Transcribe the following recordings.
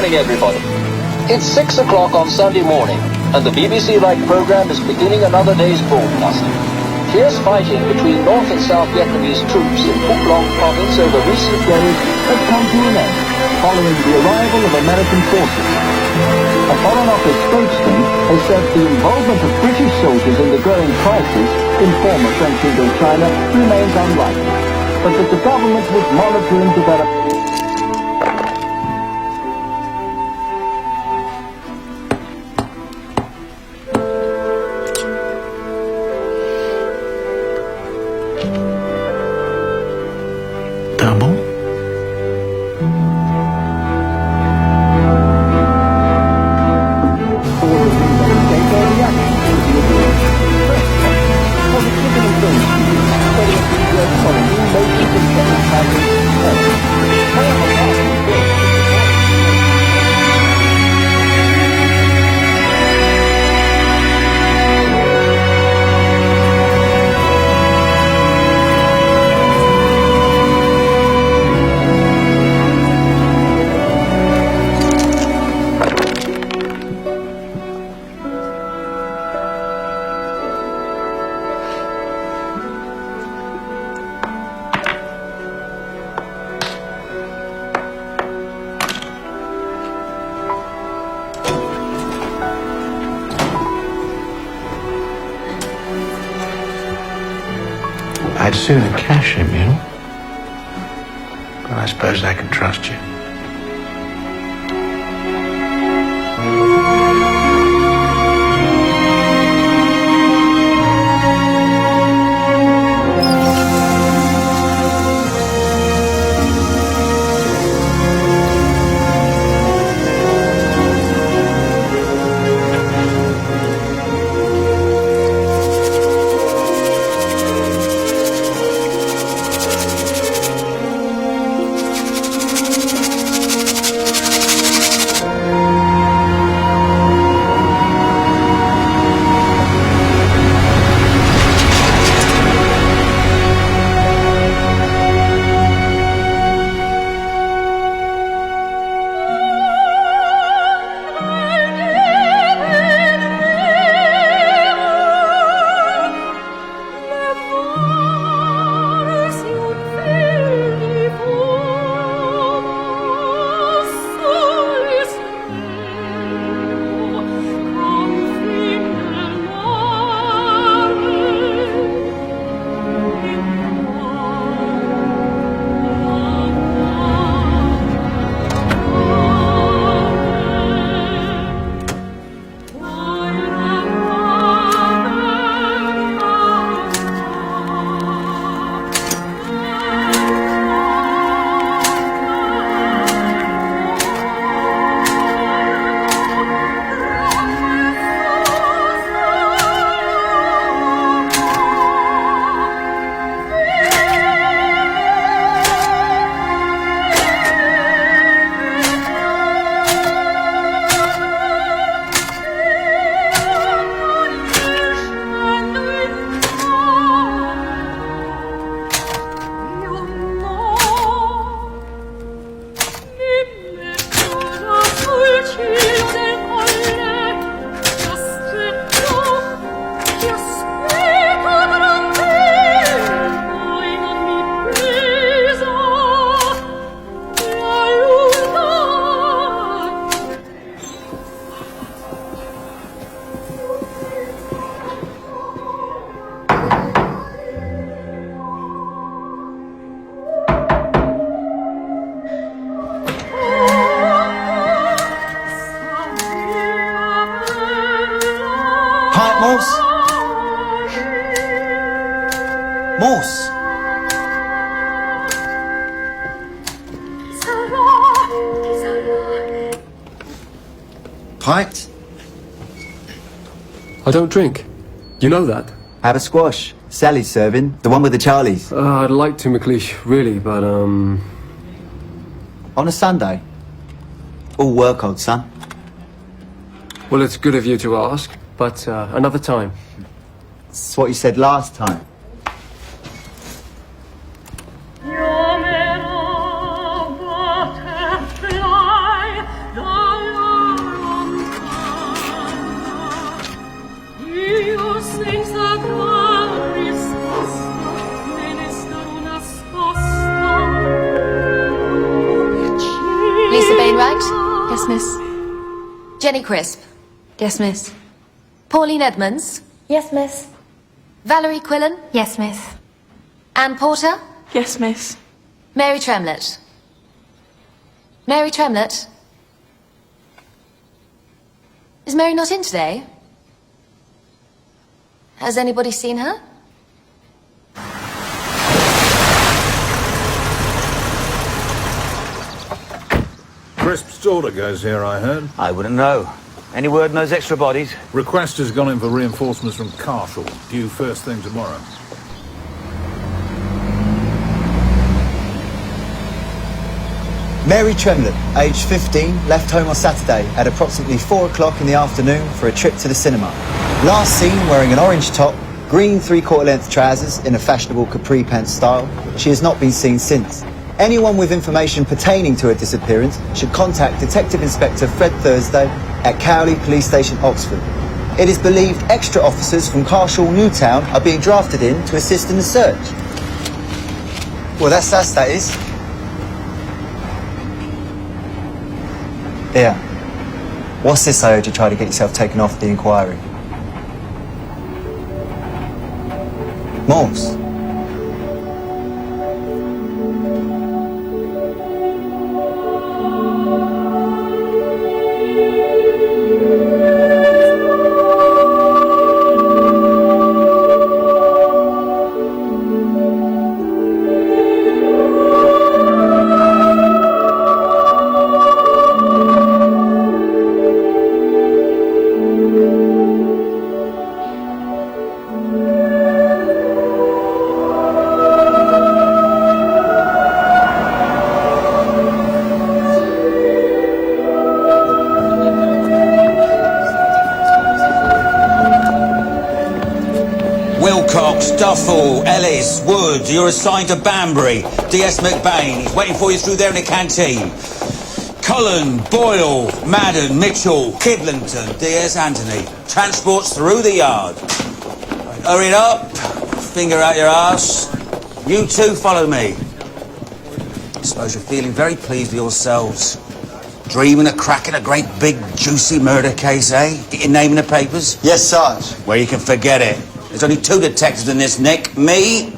morning, everybody. It's 6 o'clock on Sunday morning, and the BBC Light program is beginning another day's broadcasting. Fierce fighting between North and South Vietnamese troops in Phuc Long province over recent days has come to an end, following the arrival of American forces. A Foreign Office spokesman has said the involvement of British soldiers in the growing crisis in former French Indochina remains unlikely, but that the government was monitoring developments. Double? I'd sooner cash him, you know. But I suppose I can trust you. Morse! Pint? I don't drink. You know that. Have a squash. Sally's serving. The one with the Charlies. I'd like to, McLeish, really, but, On a Sunday? All work, old son. Well, it's good of you to ask, but another time. That's what you said last time. Your little butterfly, Yes, miss. Jenny Crisp. Yes, miss. Pauline Edmonds. Yes, miss. Valerie Quillen. Yes, miss. Anne Porter. Yes, miss. Mary Tremlett. Mary Tremlett. Is Mary not in today? Has anybody seen her? Crisp's daughter goes here, I heard. I wouldn't know. Any word on those extra bodies? Request has gone in for reinforcements from Carshall, due first thing tomorrow. Mary Tremlett, aged 15, left home on Saturday at approximately 4 o'clock in the afternoon for a trip to the cinema. Last seen wearing an orange top, green 3/4 length trousers in a fashionable capri pants style. She has not been seen since. Anyone with information pertaining to her disappearance should contact Detective Inspector Fred Thursday at Cowley Police Station, Oxford. It is believed extra officers from Carshall Newtown are being drafted in to assist in the search. Well, that's us, that is. Here. What's this I heard you try to get yourself taken off the inquiry? Morse. Duffel, Ellis, Wood, you're assigned to Banbury. D.S. McBain, he's waiting for you through there in the canteen. Cullen, Boyle, Madden, Mitchell, Kidlington, D.S. Anthony. Transport's through the yard. Hurry it up, finger out your arse. You two follow me. I suppose you're feeling very pleased with yourselves. Dreaming of cracking a great big juicy murder case, eh? Get your name in the papers? Yes, Sarge. Well, you can forget it. There's only 2 detectives in this, Nick. Me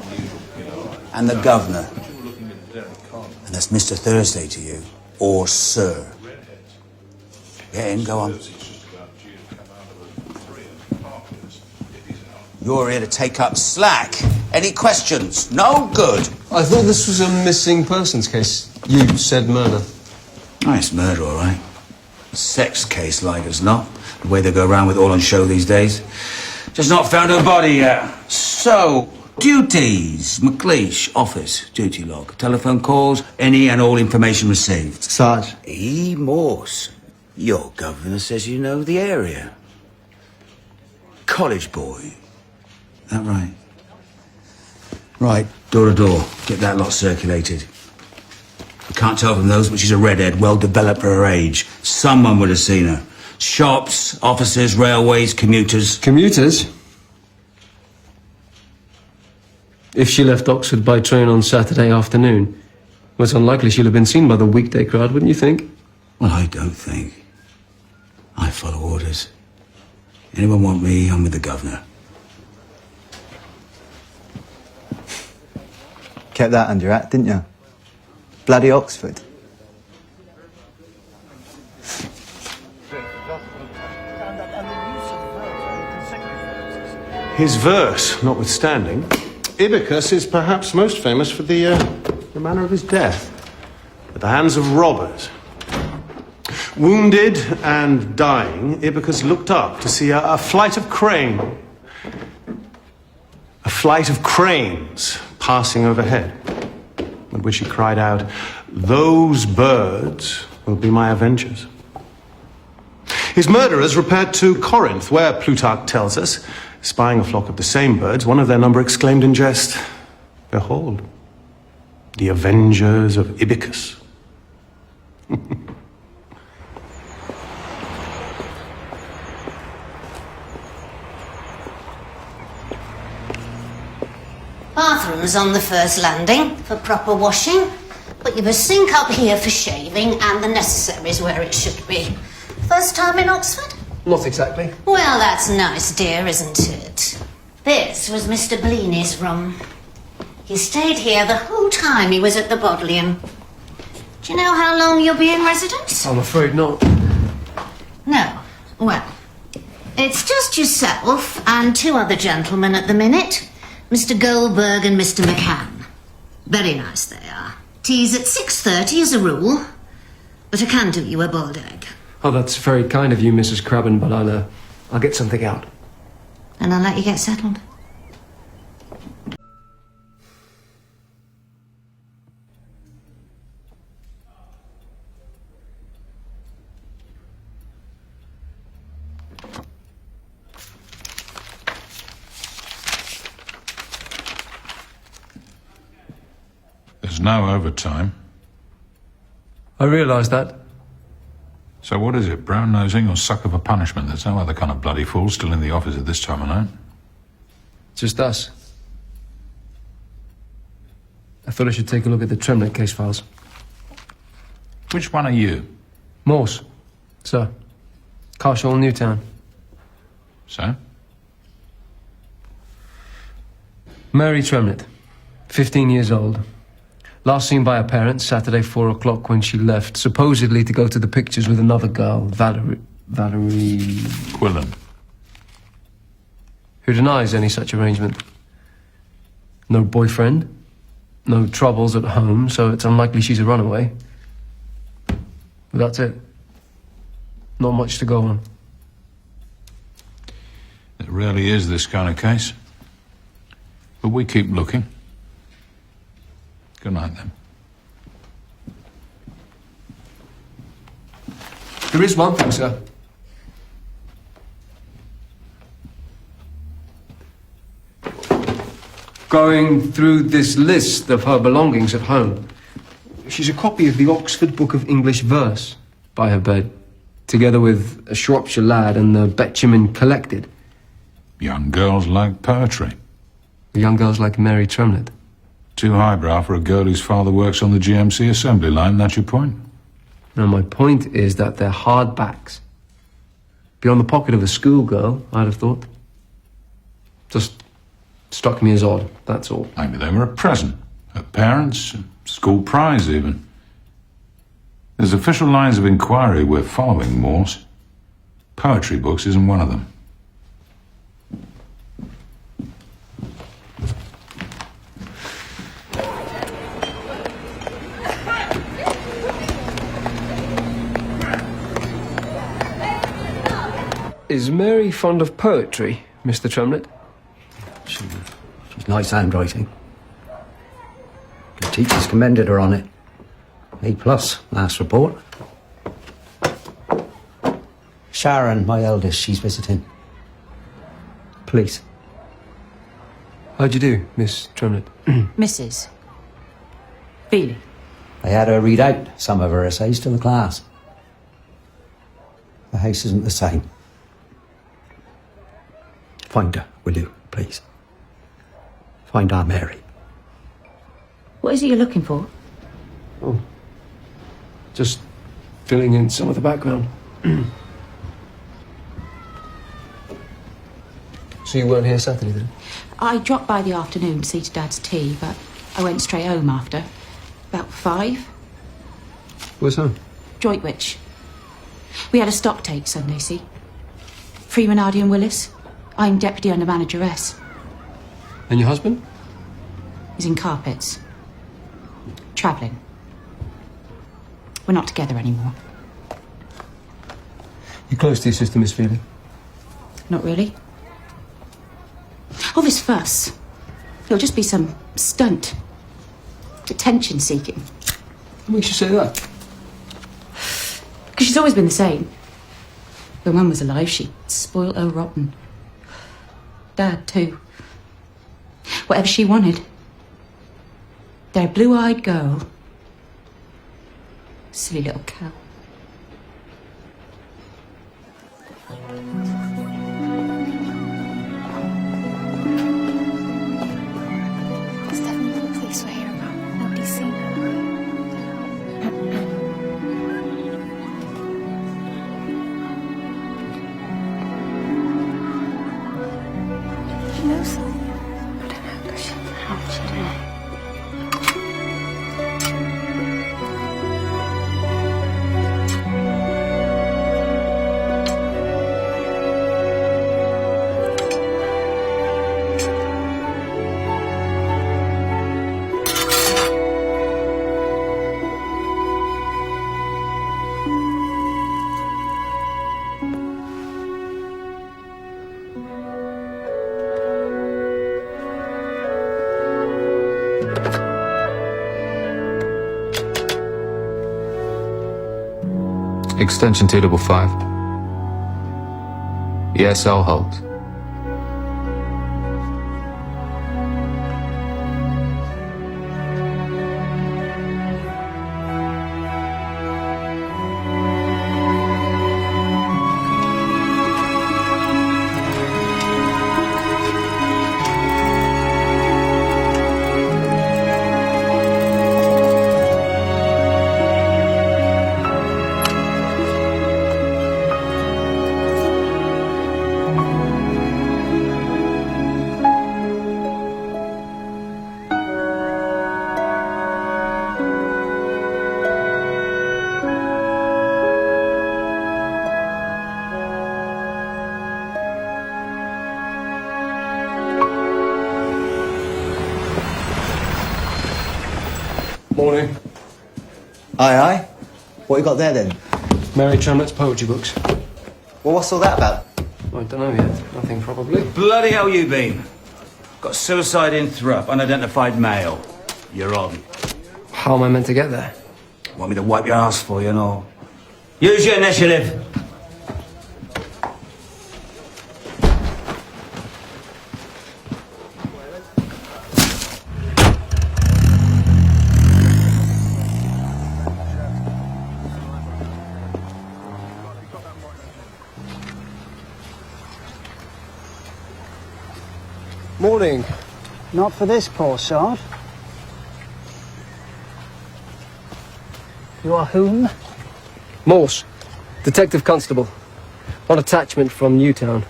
and the governor. And that's Mr. Thursday to you. Or Sir. Get in, go on. You're here to take up slack. Any questions? No? Good. I thought this was a missing persons case. You said murder. Oh, it's murder, all right. Sex case, like as not. The way they go around with all on show these days. Just not found her body yet. So, duties. McLeish, office, duty log. Telephone calls, any and all information received. Sarge. E. Morse. Your governor says you know the area. College boy. That right? Right, door to door. Get that lot circulated. You can't tell from those, but she's a redhead, well developed for her age. Someone would have seen her. Shops, offices, railways, commuters. Commuters? If she left Oxford by train on Saturday afternoon, well, it's unlikely she'll have been seen by the weekday crowd, wouldn't you think? Well, I don't think. I follow orders. Anyone want me, I'm with the governor. Kept that under your hat, didn't you? Bloody Oxford. His verse, notwithstanding, Ibycus is perhaps most famous for the manner of his death. At the hands of robbers. Wounded and dying, Ibycus looked up to see a flight of cranes passing overhead, at which he cried out, "Those birds will be my avengers." His murderers repaired to Corinth, where Plutarch tells us, spying a flock of the same birds, one of their number exclaimed in jest, "Behold, the avengers of Ibycus." Bathrooms on the first landing for proper washing. But you've a sink up here for shaving and the necessaries where it should be. First time in Oxford? Not exactly. Well, that's nice, dear, isn't it? This was Mr. Bleeny's room. He stayed here the whole time he was at the Bodleian. Do you know how long you'll be in residence? I'm afraid not. No. Well, it's just yourself and two other gentlemen at the minute. Mr. Goldberg and Mr. McCann. Very nice they are. Tea's at 6:30 as a rule. But I can do you a boiled egg. Oh, that's very kind of you, Mrs. Crabben, but I'll get something out. And I'll let you get settled. There's no overtime. I realise that. So what is it, brown-nosing or sucker for punishment? There's no other kind of bloody fool still in the office at this time of night. Just us. I thought I should take a look at the Tremlett case files. Which one are you? Morse, sir. Carshall, Newtown. So? Mary Tremlett, 15 years old. Last seen by her parents, Saturday, 4 o'clock, when she left, supposedly to go to the pictures with another girl, Valerie Quillen. Who denies any such arrangement. No boyfriend, no troubles at home, so it's unlikely she's a runaway. But that's it. Not much to go on. It really is this kind of case. But we keep looking. Good night, then. There is one thing, sir. Going through this list of her belongings at home, she's a copy of the Oxford Book of English Verse by her bed, together with a Shropshire Lad and the Betjeman Collected. Young girls like poetry. Young girls like Mary Tremlett. Too highbrow for a girl whose father works on the GMC assembly line, that's your point? No, my point is that they're hardbacks. Beyond the pocket of a schoolgirl, I'd have thought. Just struck me as odd, that's all. Maybe they were a present. Her parents, school prize even. There's official lines of inquiry we're following, Morse. Poetry books isn't one of them. Is Mary fond of poetry, Mr. Tremlett? She's nice handwriting. The teachers commended her on it. A+, last report. Sharon, my eldest, she's visiting. Please. How'd you do, Miss Tremlett? Mrs. Feely. I had her read out some of her essays to the class. The house isn't the same. Find her, will you, please? Find our Mary. What is it you're looking for? Oh, just filling in some of the background. So you weren't here Saturday, then? I dropped by the afternoon to see to Dad's tea, but I went straight home after. About 5. Where's home? Droitwich. We had a stock take Sunday, see? Freeman, Hardy and Willis. I'm deputy under manageress. And your husband? He's in carpets. Travelling. We're not together anymore. You close to your sister, Miss Feely? Not really. All this fuss. It'll just be some stunt. Attention seeking. What makes you say that? Because she's always been the same. When Mum was alive, she spoiled her rotten. Dad, too. Whatever she wanted. Their blue-eyed girl. Silly little cow. There's definitely a police we're here about. Nobody's seen her. Extension 255. Yes, I'll hold. Morning. Aye, aye. What you got there then? Mary Tremlett's poetry books. Well, what's all that about? I don't know yet. Nothing, probably. Bloody hell you been? Got suicide in Thrupp, unidentified male. You're on. How am I meant to get there? Want me to wipe your ass for you and all? Use your initiative. Morning. Not for this poor sod. You are whom? Morse. Detective Constable. On attachment from Newtown.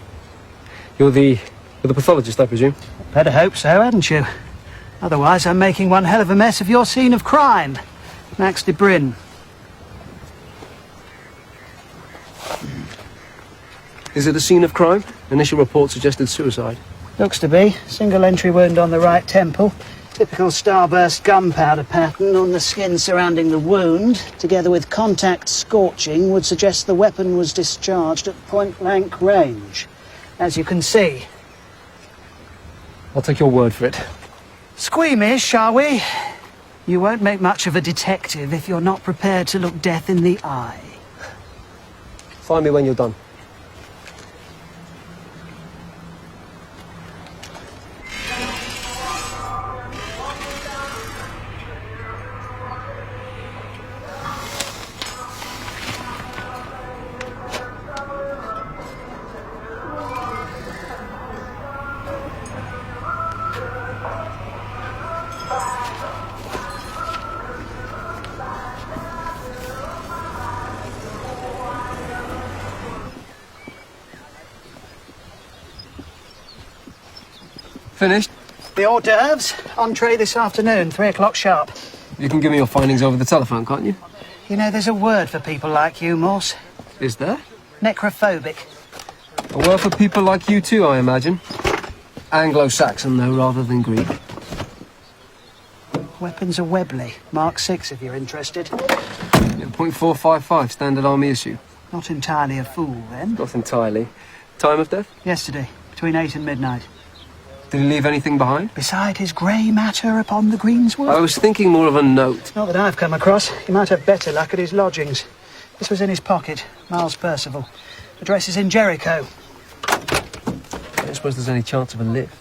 You're the pathologist, I presume? Better hope so, hadn't you? Otherwise, I'm making one hell of a mess of your scene of crime. Max de Bryn. Is it a scene of crime? Initial report suggested suicide. Looks to be. Single entry wound on the right temple. Typical starburst gunpowder pattern on the skin surrounding the wound, together with contact scorching, would suggest the weapon was discharged at point-blank range. As you can see. I'll take your word for it. Squeamish, shall we? You won't make much of a detective if you're not prepared to look death in the eye. Find me when you're done. Finished? The hors d'oeuvres. Entree this afternoon, 3 o'clock sharp. You can give me your findings over the telephone, can't you? You know, there's a word for people like you, Morse. Is there? Necrophobic. A word for people like you too, I imagine. Anglo-Saxon, though, rather than Greek. Weapons are Webley. Mark 6, if you're interested. Yeah, .455, standard army issue. Not entirely a fool, then. Not entirely. Time of death? Yesterday, between 8 and midnight. Did he leave anything behind? Beside his grey matter upon the greensward? I was thinking more of a note. Not that I've come across. He might have better luck at his lodgings. This was in his pocket. Miles Percival. Address is in Jericho. I don't suppose there's any chance of a lift.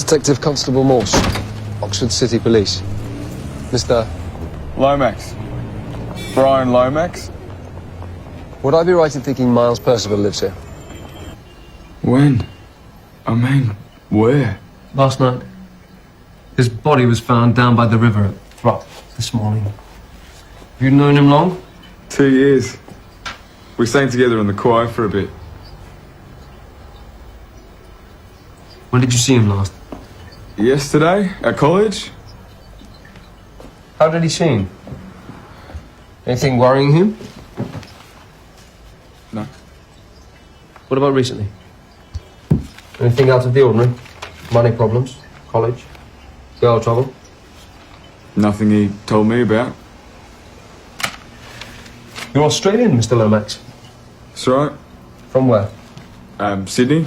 Detective Constable Morse, Oxford City Police. Mr. Lomax. Brian Lomax? Would I be right in thinking Miles Percival lives here? When? I mean, where? Last night. His body was found down by the river at Thrupp this morning. Have you known him long? 2 years. We sang together in the choir for a bit. When did you see him last? Yesterday, at college. How did he seem? Anything worrying him? No. What about recently? Anything out of the ordinary? Money problems? College? Girl trouble? Nothing he told me about. You're Australian, Mr. Lomax? That's right. From where? Sydney.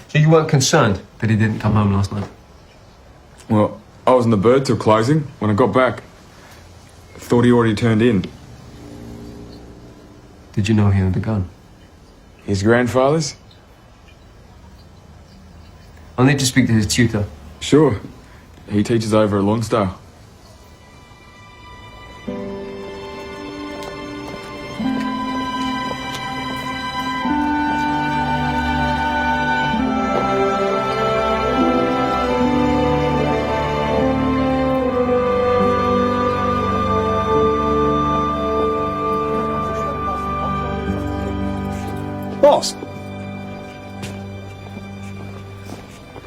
So you weren't concerned that he didn't come home last night? Well, I was in the bird till closing. When I got back, I thought he already turned in. Did you know he owned a gun? His grandfather's? I'll need to speak to his tutor. Sure. He teaches over at Lonsdale. Boss.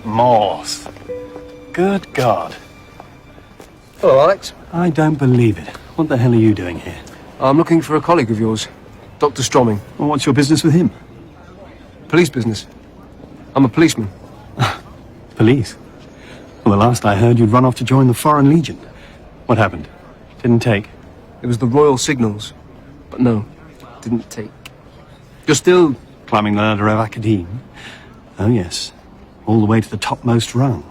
Morse. Good God. Hello, Alex. I don't believe it. What the hell are you doing here? I'm looking for a colleague of yours, Dr. Stromming. Well, what's your business with him? Police business. I'm a policeman. Police? Well, the last I heard, you'd run off to join the Foreign Legion. What happened? Didn't take? It was the Royal Signals. But no, didn't take. You're still... climbing the ladder of Academe? Oh, yes. All the way to the topmost rung.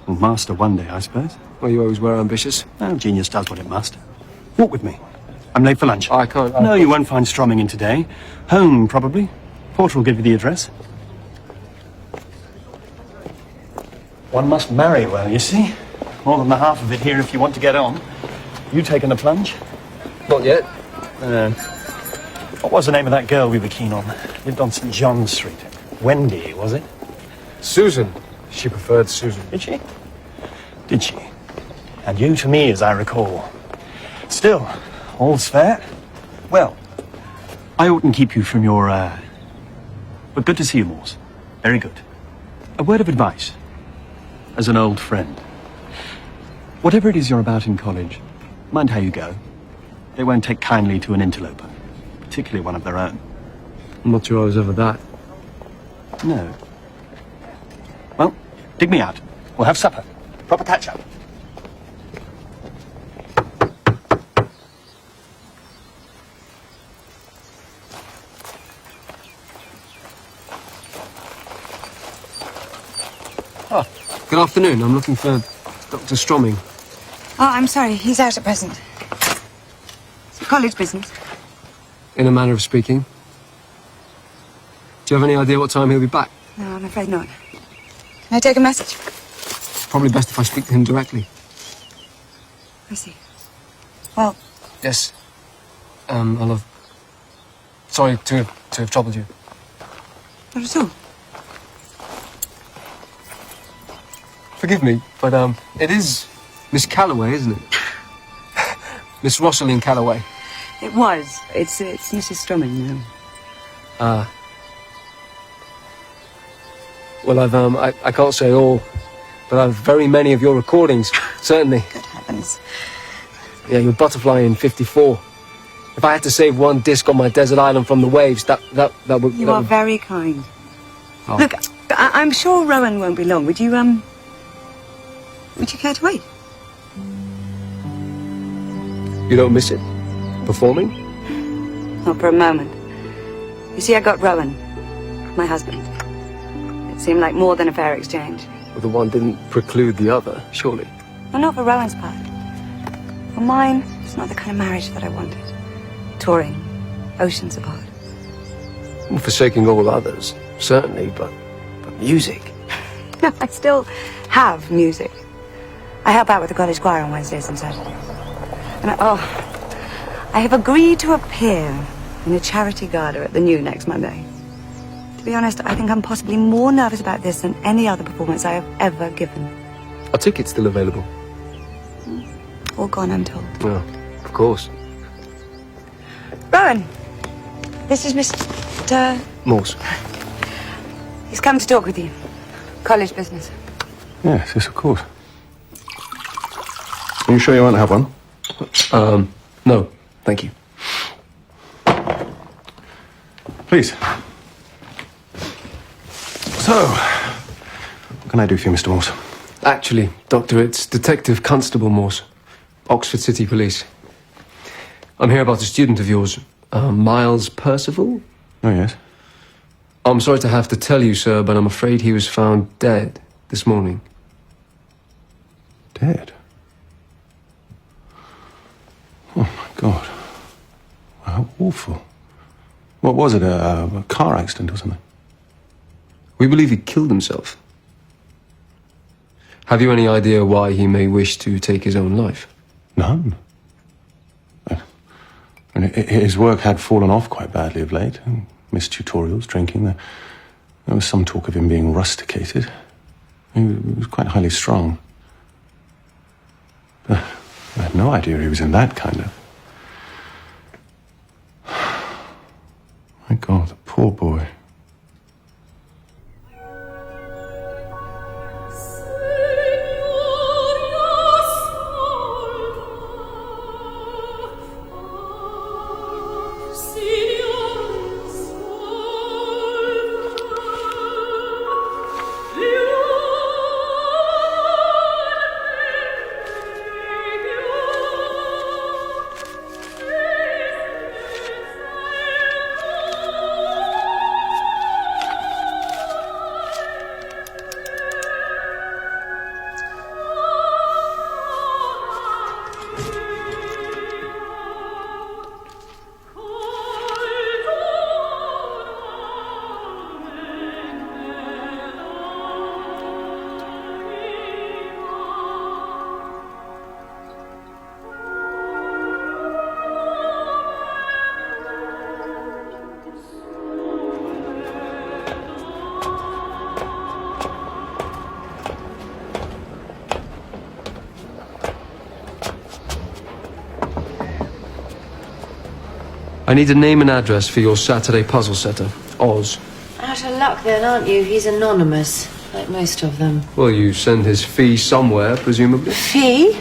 And master one day, I suppose. Well, you always were ambitious. Well, genius does what it must. Walk with me. I'm late for lunch. I can't... No, you won't find Stromming in today. Home, probably. Porter will give you the address. One must marry well, you see. More than the half of it here if you want to get on. You taking the plunge? Not yet. What was the name of that girl we were keen on? Lived on St. John's Street. Wendy, was it? Susan. She preferred Susan. Did she? Did she? And you to me, as I recall. Still, all's fair. Well, I oughtn't keep you from your, But good to see you, Morse. Very good. A word of advice. As an old friend. Whatever it is you're about in college, mind how you go. They won't take kindly to an interloper. Particularly one of their own. I'm not sure I was ever that. No. Well, dig me out. We'll have supper. Proper catch-up. Oh, good afternoon. I'm looking for Dr. Stromming. Oh, I'm sorry. He's out at present. It's college business. In a manner of speaking. Do you have any idea what time he'll be back? No, I'm afraid not. Can I take a message? Probably best if I speak to him directly. I see. Well... Yes. I'll have... Sorry to have troubled you. Not at all. Forgive me, but, it is Miss Calloway, isn't it? Miss Rosalind Calloway. It was. It's Mrs. Stromming now. Well, I can't say all, but I've very many of your recordings, certainly. Good heavens. Yeah, your Butterfly in 54. If I had to save one disc on my desert island from the waves, that would... You are very kind. Oh. Look, I'm sure Rowan won't be long. Would you care to wait? You don't miss it? Performing? Not for a moment. You see, I got Rowan, my husband. It seemed like more than a fair exchange. Well, the one didn't preclude the other, surely. Well, not for Rowan's part. For mine, it's not the kind of marriage that I wanted. Touring, oceans apart. Well, forsaking all others, certainly, but music. No, I still have music. I help out with the college choir on Wednesdays and Saturdays. And I have agreed to appear in a charity gala at the New next Monday. To be honest, I think I'm possibly more nervous about this than any other performance I have ever given. Are tickets still available? All gone, I'm told. Well, of course. Rowan, this is Mr. Morse. He's come to talk with you. College business. Yes, of course. Are you sure you won't have one? No, thank you. Please. So, what can I do for you, Mr. Morse? Actually, Doctor, it's Detective Constable Morse, Oxford City Police. I'm here about a student of yours, Miles Percival? Oh, yes. I'm sorry to have to tell you, sir, but I'm afraid he was found dead this morning. Dead? Oh, my God. How awful. What was it, a car accident or something? We believe he killed himself. Have you any idea why he may wish to take his own life? None. His work had fallen off quite badly of late. Missed tutorials, drinking. There was some talk of him being rusticated. He was quite highly strung. I had no idea he was in that kind of... My God, the poor boy. I need a name and address for your Saturday puzzle setter, Oz. Out of luck then, aren't you? He's anonymous, like most of them. Well, you send his fee somewhere, presumably. Fee?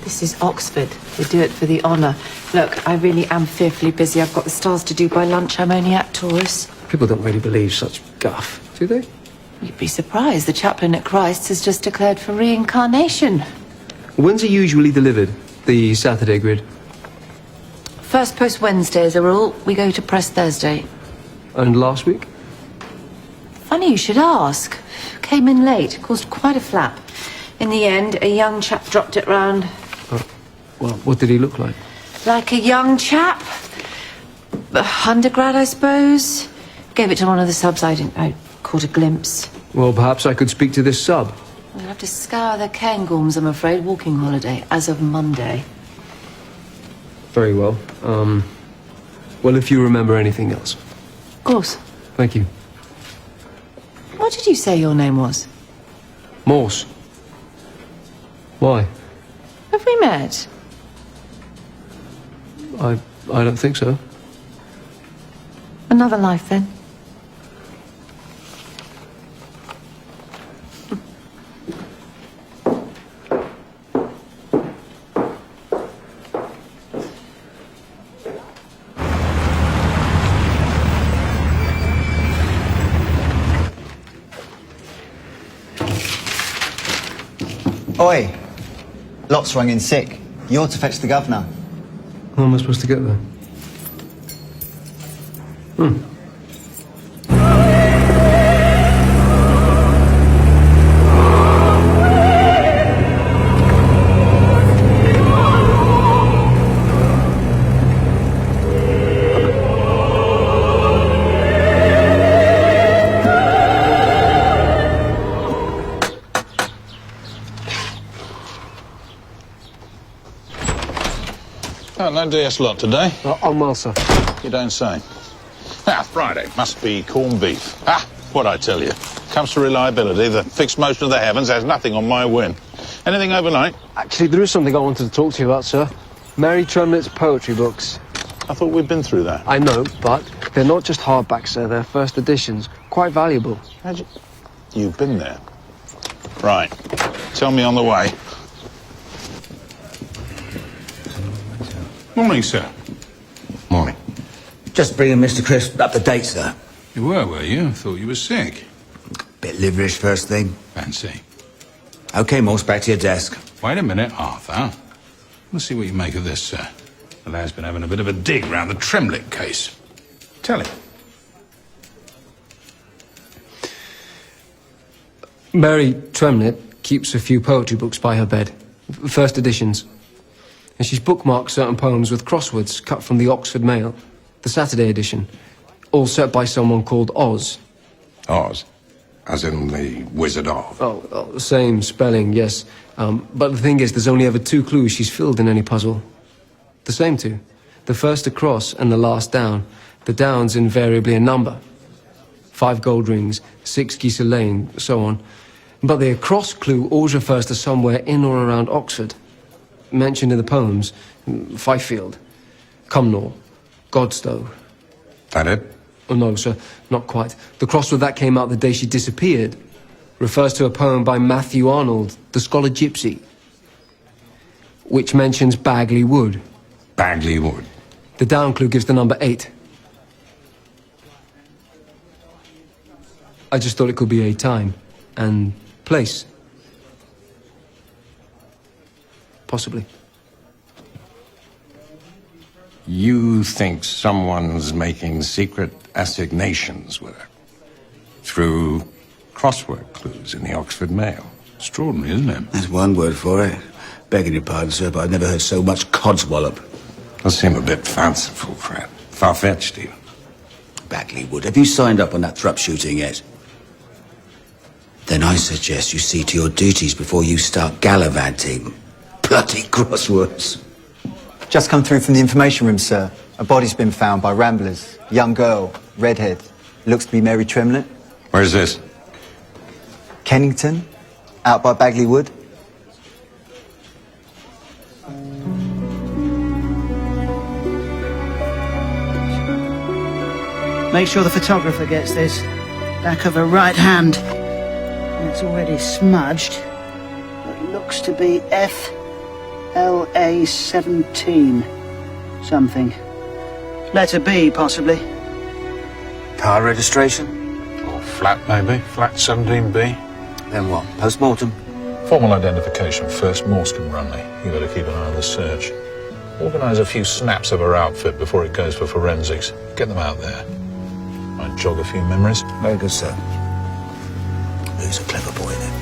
This is Oxford. They do it for the honour. Look, I really am fearfully busy. I've got the stars to do by lunch. I'm only at Taurus. People don't really believe such guff, do they? You'd be surprised. The chaplain at Christ's has just declared for reincarnation. When's it usually delivered, the Saturday grid? First post Wednesday as a rule. We go to press Thursday. And last week? Funny you should ask. Came in late. Caused quite a flap. In the end, a young chap dropped it round. Well, what did he look like? Like a young chap. Undergrad, I suppose. Gave it to one of the subs. I caught a glimpse. Well, perhaps I could speak to this sub. We'll have to scour the Cairngorms, I'm afraid. Walking holiday as of Monday. Very well. Well, if you remember anything else. Of course. Thank you. What did you say your name was? Morse. Why? Have we met? I don't think so. Another life, then? Oi! Lot's rung in sick. You're to fetch the governor. How am I supposed to get there? Oh, no DS lot today. I'm well, sir. You don't say. Ah, Friday. Must be corned beef. Ah, what I tell you. Comes to reliability, the fixed motion of the heavens has nothing on my win. Anything overnight? Actually, there is something I wanted to talk to you about, sir. Mary Tremlett's poetry books. I thought we'd been through that. I know, but they're not just hardbacks, sir. They're first editions. Quite valuable. You've been there. Right. Tell me on the way. Morning, sir. Morning. Just bringing Mr. Crisp up to date, sir. You were you? I thought you were sick. Bit liverish first thing. Fancy. OK, Morse, back to your desk. Wait a minute, Arthur. Let's see what you make of this, sir. The lad's been having a bit of a dig round the Tremlett case. Tell him. Mary Tremlett keeps a few poetry books by her bed, first editions. And she's bookmarked certain poems with crosswords cut from the Oxford Mail, the Saturday edition, all set by someone called Oz. Oz? As in the Wizard of? Oh, same spelling, yes. But the thing is, there's only ever 2 clues she's filled in any puzzle. The same 2. The first across and the last down. The down's invariably a number. 5 gold rings, 6 Geese Lane, so on. But the across clue always refers to somewhere in or around Oxford. Mentioned in the poems, Fifield, Cumnor, Godstow. That it? Oh, no, sir, not quite. The crossword that came out the day she disappeared refers to a poem by Matthew Arnold, the scholar gypsy, which mentions Bagley Wood. Bagley Wood? The down clue gives the number 8. I just thought it could be a time and place. Possibly. You think someone's making secret assignations with her? Through crossword clues in the Oxford Mail? Extraordinary, isn't it? That's one word for it. Begging your pardon, sir, but I've never heard so much codswallop. Does seem a bit fanciful, Fred. Far-fetched, even. Bagley Wood, have you signed up on that Thrupp shooting yet? Then I suggest you see to your duties before you start gallivanting. Bloody crosswords. Just come through from the information room, sir. A body's been found by ramblers. Young girl, redhead. Looks to be Mary Tremlett. Where's this? Kennington, out by Bagley Wood. Make sure the photographer gets this. Back of her right hand. It's already smudged. It looks to be FLA 17 something. Letter B, possibly. Car registration? Or flat, maybe. Flat 17B. Then what? Post-mortem? Formal identification first. Morse can run me. You better keep an eye on the search. Organise a few snaps of her outfit before it goes for forensics. Get them out there. Might jog a few memories. Very good, sir. Who's a clever boy, then?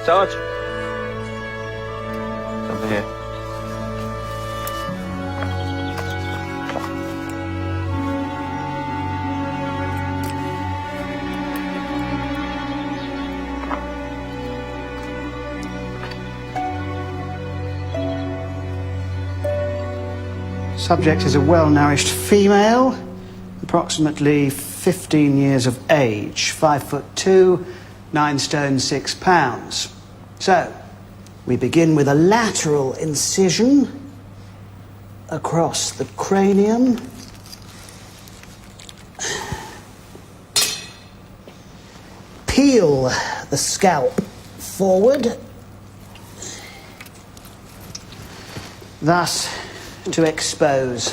Sarge? Come here. Subject is a well-nourished female, approximately 15 years of age, 5'2", 9 stone 6 pounds. So, we begin with a lateral incision across the cranium. Peel the scalp forward, thus to expose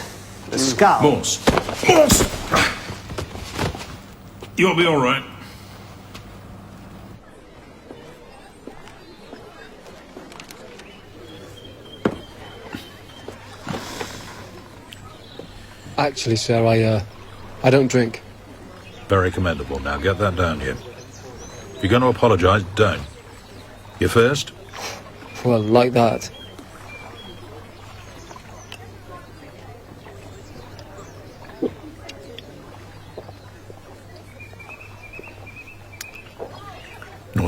the skull. Morse. You'll be all right. Actually, sir, I don't drink. Very commendable. Now get that down here. If you're going to apologise, don't. You first? Well, like that.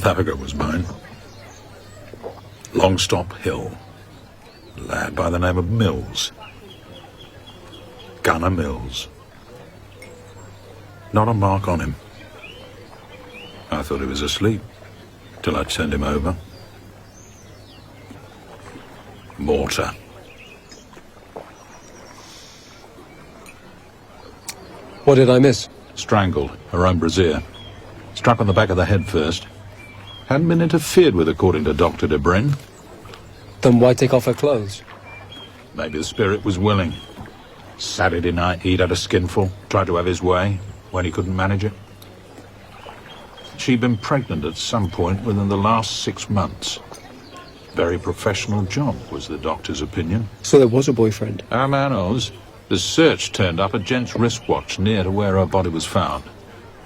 Africa was mine. Longstop Hill. A lad by the name of Mills. Gunner Mills. Not a mark on him. I thought he was asleep, till I turned him over. Mortar. What did I miss? Strangled, her own brassiere. Struck on the back of the head first. Hadn't been interfered with, according to Dr. de Bryn. Then why take off her clothes? Maybe the spirit was willing. Saturday night, he'd had a skinful, tried to have his way, when he couldn't manage it. She'd been pregnant at some point within the last 6 months. Very professional job, was the doctor's opinion. So there was a boyfriend? Our man Oz. The search turned up a gent's wristwatch near to where her body was found.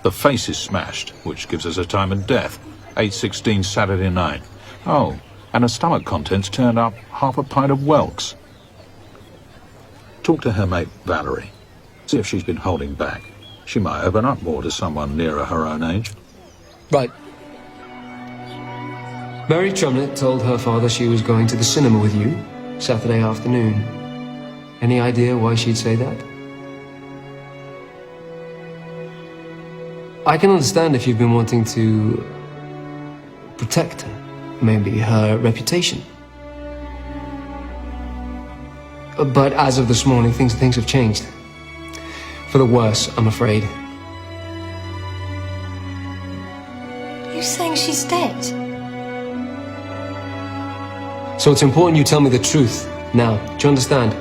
The face is smashed, which gives us a time of death. 8:16 Saturday night. Oh, and her stomach contents turned up half a pint of Welks. Talk to her mate Valerie. See if she's been holding back. She might open up more to someone nearer her own age. Right. Mary Tremlett told her father she was going to the cinema with you Saturday afternoon. Any idea why she'd say that? I can understand if you've been wanting to protect her, maybe her reputation. But as of this morning, things have changed. For the worse, I'm afraid. You saying she's dead? So it's important you tell me the truth now. Do you understand?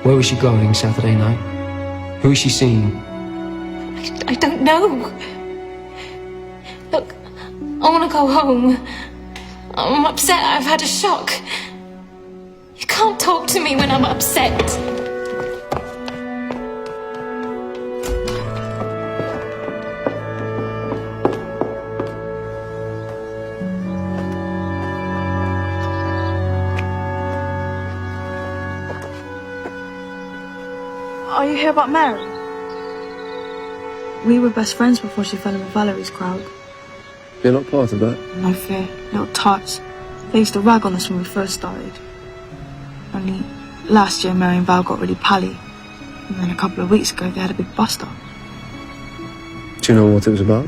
Where was she going Saturday night? Who is she seeing? I don't know. Look, I want to go home. I'm upset. I've had a shock. You can't talk to me when I'm upset. Are you here about Mary? We were best friends before she fell in with Valerie's crowd. You're not part of that? No fear, little tarts. They used to rag on us when we first started. Only last year Mary and Val got really pally. And then a couple of weeks ago they had a big bust-up. Do you know what it was about?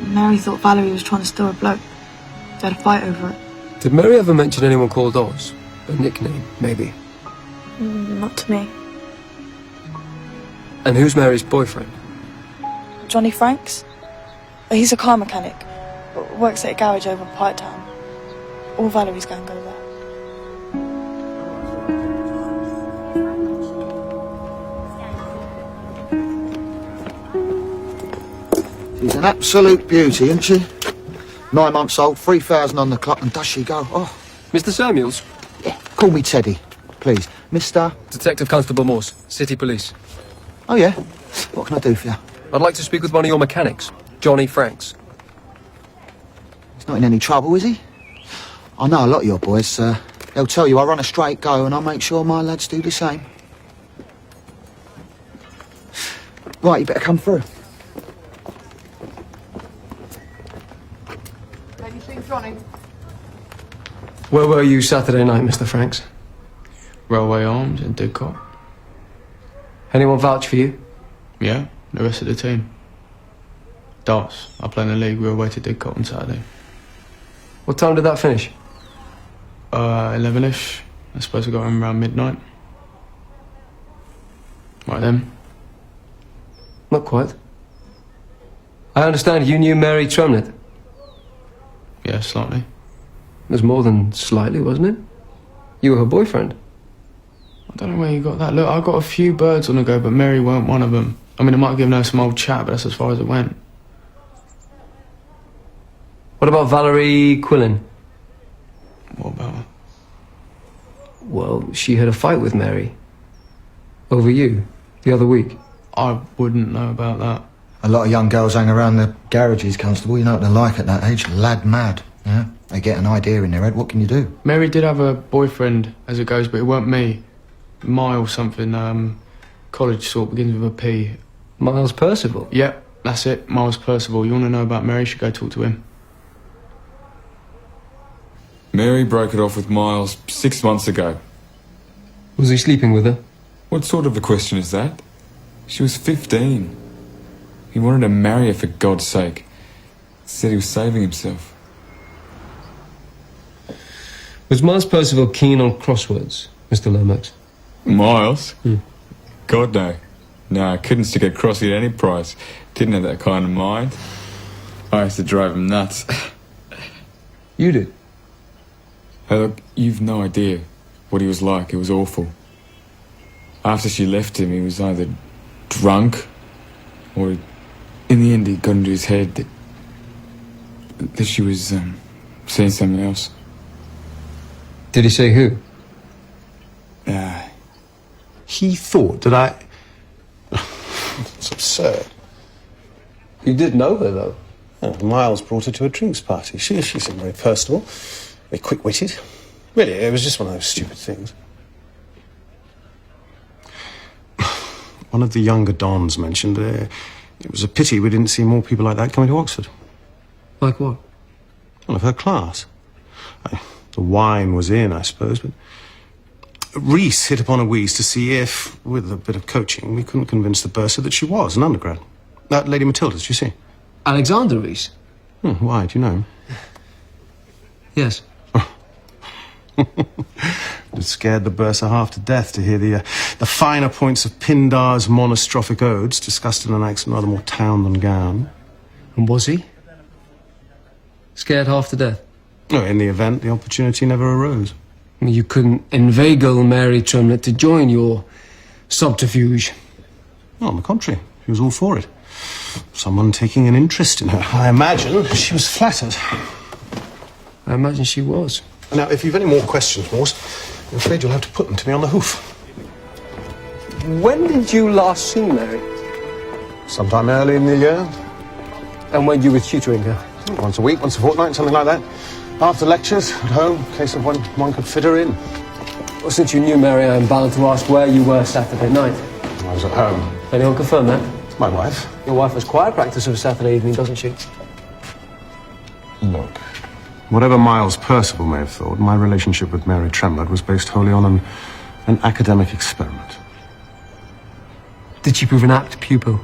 Mary thought Valerie was trying to steal her bloke. They had a fight over it. Did Mary ever mention anyone called Oz? A nickname, maybe? Not to me. And who's Mary's boyfriend? Johnny Franks? He's a car mechanic. Works at a garage over in Pike Town. All Valerie's gang go there. She's an absolute beauty, isn't she? 9 months old, 3,000 on the clock, and does she go? Oh. Mr. Samuels? Yeah, call me Teddy, please. Mr. Detective Constable Morse, City Police. Oh, yeah? What can I do for you? I'd like to speak with one of your mechanics, Johnny Franks. He's not in any trouble, is he? I know a lot of your boys. They'll tell you I run a straight go, and I'll make sure my lads do the same. Right, you better come through. Have you seen Johnny? Where were you Saturday night, Mr. Franks? Railway Arms in Didcot. Anyone vouch for you? Yeah, the rest of the team. Darts. I play in the league. We were away to Didcot on Saturday. What time did that finish? 11ish. I suppose we got home around midnight. Right then. Not quite. I understand you knew Mary Tremlett. Yeah, slightly. It was more than slightly, wasn't it? You were her boyfriend. I don't know where you got that. Look, I got a few birds on the go, but Mary weren't one of them. I mean, I might have given her some old chat, but that's as far as it went. What about Valerie Quillen? What about her? Well, she had a fight with Mary. Over you, the other week. I wouldn't know about that. A lot of young girls hang around the garages, Constable. You know what they're like at that age. Lad mad. Yeah? They get an idea in their head. What can you do? Mary did have a boyfriend, as it goes, but it weren't me. Miles something, college sort, begins with a P. Miles Percival? Yep, that's it, Miles Percival. You want to know about Mary, you should go talk to him. Mary broke it off with Miles 6 months ago. Was he sleeping with her? What sort of a question is that? She was 15. He wanted to marry her for God's sake. Said he was saving himself. Was Miles Percival keen on crosswords, Mr. Lomax? Miles? God, no. No, I couldn't stick a crossy at any price. Didn't have that kind of mind. I used to drive him nuts. You did? Hey, look, you've no idea what he was like. It was awful. After she left him, he was either drunk or, in the end, he got into his head that she was seeing something else. Did he say who? He thought that I... It's absurd. You did know her, though. Oh, Miles brought her to a drinks party. She seemed very personable, very quick-witted. Really, it was just one of those stupid things. One of the younger dons mentioned it was a pity we didn't see more people like that coming to Oxford. Like what? Well, of her class. The wine was in, I suppose, but... Reese hit upon a wheeze to see if, with a bit of coaching, we couldn't convince the bursar that she was an undergrad. Lady Matilda, did you see? Alexander Reese? Why, do you know him? Yes. It scared the bursar half to death to hear the finer points of Pindar's monostrophic odes discussed in an accent rather more town than gown. And was he? Scared half to death? Oh, in the event, the opportunity never arose. You couldn't inveigle Mary Tremlett to join your subterfuge. Oh, on the contrary, he was all for it. Someone taking an interest in her. I imagine she was flattered. I imagine she was. Now, if you've any more questions, Morse, I'm afraid you'll have to put them to me on the hoof. When did you last see Mary? Sometime early in the year. And when you were tutoring her? Once a week, once a fortnight, something like that. After lectures, at home, in case of when one could fit her in. Well, since you knew Mary, I'm bound to ask where you were Saturday night. I was at home. Anyone confirm that? My wife. Your wife has choir practice of a Saturday evening, doesn't she? Look, whatever Miles Percival may have thought, my relationship with Mary Tremlett was based wholly on an academic experiment. Did she prove an apt pupil,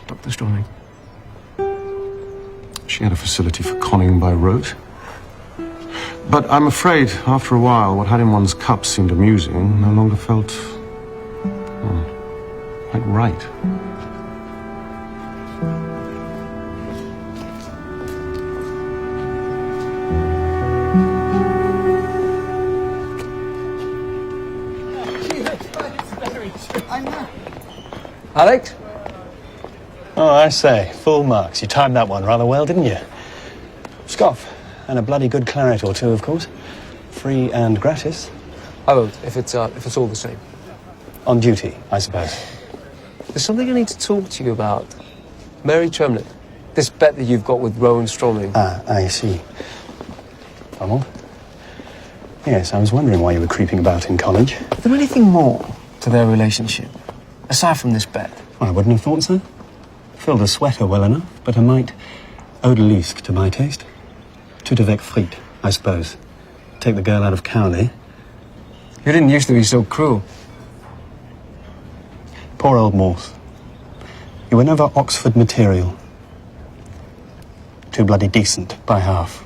Dr. Stroming? She had a facility for conning by rote. But I'm afraid, after a while, what had in one's cup seemed amusing no longer felt... quite right. Alex? Oh, I say, full marks. You timed that one rather well, didn't you? Scoff. And a bloody good claret or two, of course. Free and gratis. I won't, if it's all the same. On duty, I suppose. There's something I need to talk to you about. Mary Tremlett. This bet that you've got with Rowan Stroming. Ah, I see. Ronald? Yes, I was wondering why you were creeping about in college. Is there anything more to their relationship, aside from this bet? Well, I wouldn't have thought so. Filled a sweater well enough, but a mite odalisque to my taste. Tout avec frites, I suppose. Take the girl out of Cowley. You didn't used to be so cruel. Poor old Morse. You were never Oxford material. Too bloody decent by half.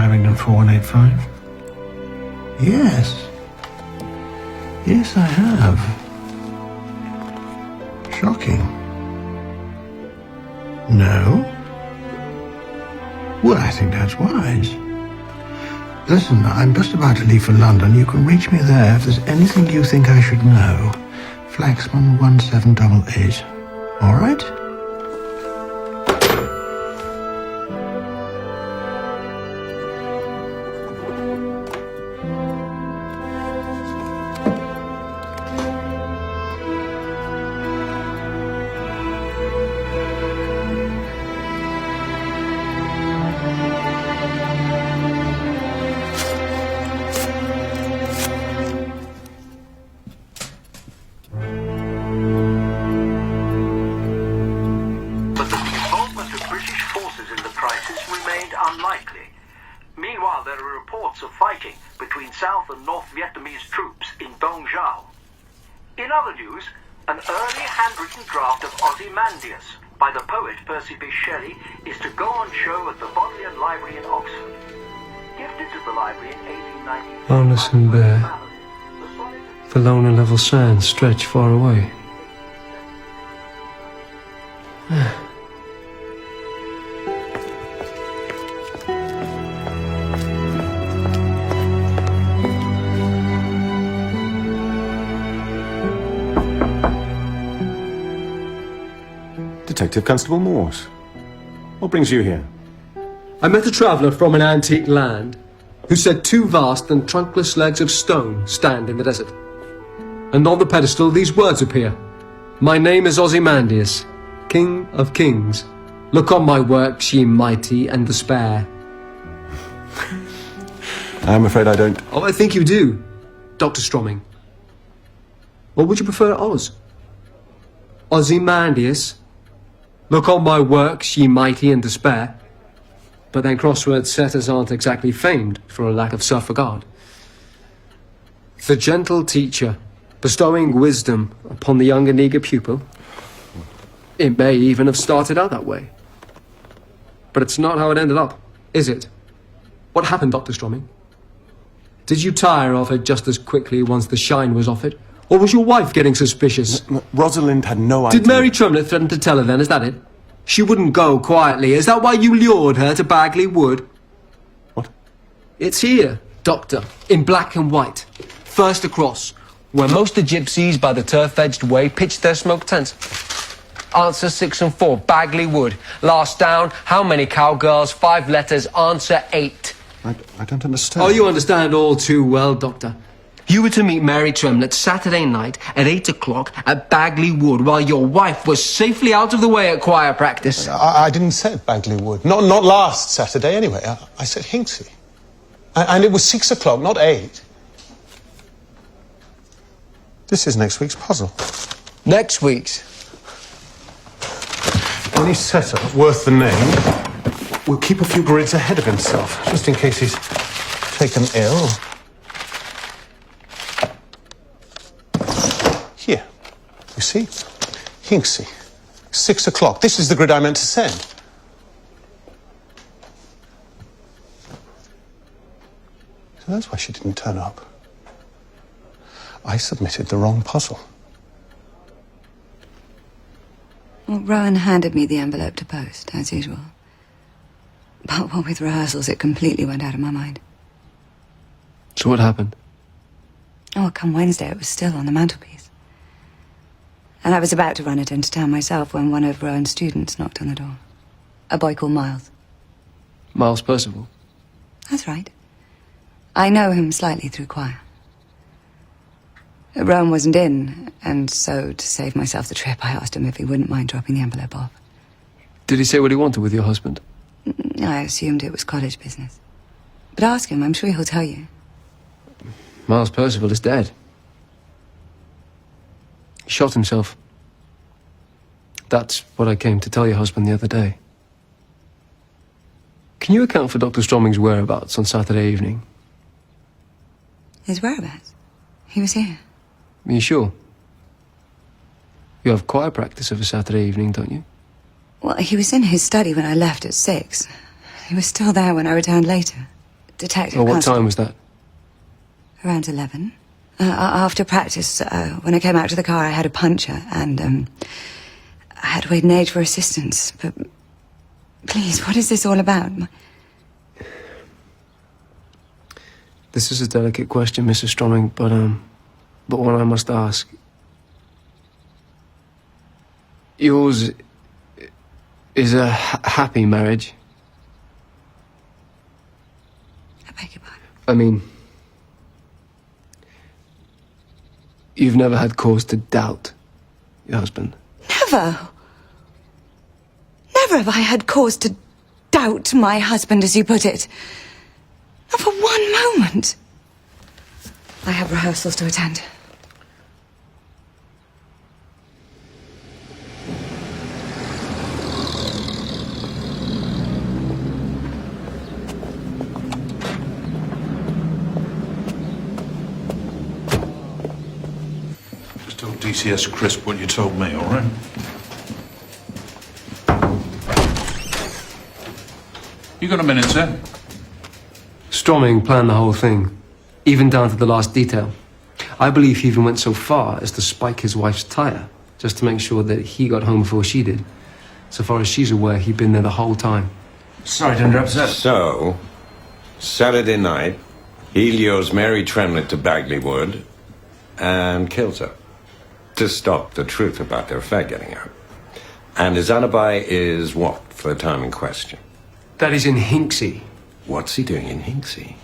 Abingdon 4185? Yes. Yes, I have. Shocking. No? Well, I think that's wise. Listen, I'm just about to leave for London. You can reach me there if there's anything you think I should know. Flaxman 1788. All right? reports of fighting between South and North Vietnamese troops in Dong Giao. In other news, an early handwritten draft of Ozymandias by the poet Percy Bysshe Shelley is to go on show at the Bodleian Library in Oxford. Gifted to the library in 1890. Boneless and bare, the lone and level sands stretch far away. Detective Constable Morse. What brings you here? I met a traveller from an antique land who said 2 vast and trunkless legs of stone stand in the desert. And on the pedestal these words appear. My name is Ozymandias, King of Kings. Look on my works, ye mighty, and despair. I'm afraid I don't... Oh, I think you do, Dr. Stroming. Or would you prefer Oz? Ozymandias. Look on my works, ye mighty, and despair. But then crossword setters aren't exactly famed for a lack of self-regard. The gentle teacher, bestowing wisdom upon the young and eager pupil. It may even have started out that way. But it's not how it ended up, is it? What happened, Dr. Stroming? Did you tire of it just as quickly once the shine was off it? Or was your wife getting suspicious? Rosalind had no idea. Did Mary Tremlett threaten to tell her then, is that it? She wouldn't go quietly. Is that why you lured her to Bagley Wood? What? It's here, Doctor, in black and white. First across, where most of the gypsies by the turf-edged way pitched their smoke tents. Answer 6 and 4, Bagley Wood. Last down, how many cowgirls? 5 letters, answer 8. I don't understand. Oh, you understand all too well, Doctor. You were to meet Mary Tremlett Saturday night at 8 o'clock at Bagley Wood while your wife was safely out of the way at choir practice. I didn't say Bagley Wood. Not last Saturday, anyway. I said Hinksey. And it was 6 o'clock, not 8. This is next week's puzzle. Next week's? Any setup worth the name will keep a few grids ahead of himself, just in case he's taken ill. Here. You see? Hinksey. 6 o'clock. This is the grid I meant to send. So that's why she didn't turn up. I submitted the wrong puzzle. Well, Rowan handed me the envelope to post, as usual. But what with rehearsals, it completely went out of my mind. So what happened? Oh, come Wednesday, it was still on the mantelpiece. And I was about to run it into town myself when one of Rowan's students knocked on the door. A boy called Miles. Miles Percival? That's right. I know him slightly through choir. Rowan wasn't in, and so to save myself the trip, I asked him if he wouldn't mind dropping the envelope off. Did he say what he wanted with your husband? I assumed it was college business. But ask him, I'm sure he'll tell you. Miles Percival is dead. He shot himself. That's what I came to tell your husband the other day. Can you account for Dr. Stroming's whereabouts on Saturday evening? His whereabouts? He was here. Are you sure? You have choir practice of a Saturday evening, don't you? Well, he was in his study when I left at 6. He was still there when I returned later. Detective What Constable. time was that? Around 11. After practice, when I came out to the car, I had a puncture, and I had to wait an age for assistance. But please, what is this all about? This is a delicate question, Mrs. Stroming, but one I must ask. Yours is a happy marriage. I beg your pardon? I mean, you've never had cause to doubt your husband. Never. Never have I had cause to doubt my husband, as you put it. Not for one moment. I have rehearsals to attend. BTS crisp what you told me, all right? You got a minute, sir? Stroming planned the whole thing, even down to the last detail. I believe he even went so far as to spike his wife's tire, just to make sure that he got home before she did. So far as she's aware, he'd been there the whole time. Sorry to interrupt, sir. So, Saturday night, he lures Mary Tremlett to Bagley Wood and kills her to stop the truth about their affair getting out. And his alibi is what for the time in question? That is in Hinksey. What's he doing in Hinksey?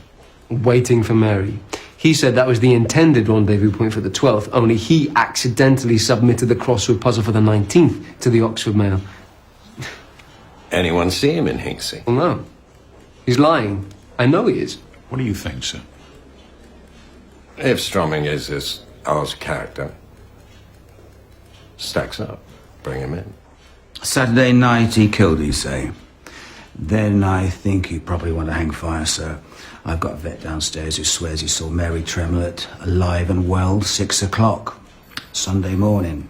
Waiting for Mary. He said that was the intended rendezvous point for the 12th, only he accidentally submitted the crossword puzzle for the 19th to the Oxford Mail. Anyone see him in Hinksey? Well, no. He's lying. I know he is. What do you think, sir? If Stroming is this Oz character, stacks up. Bring him in. Saturday night he killed, you say? Then I think you probably want to hang fire, sir. I've got a vet downstairs who swears he saw Mary Tremlett alive and well 6 o'clock Sunday morning.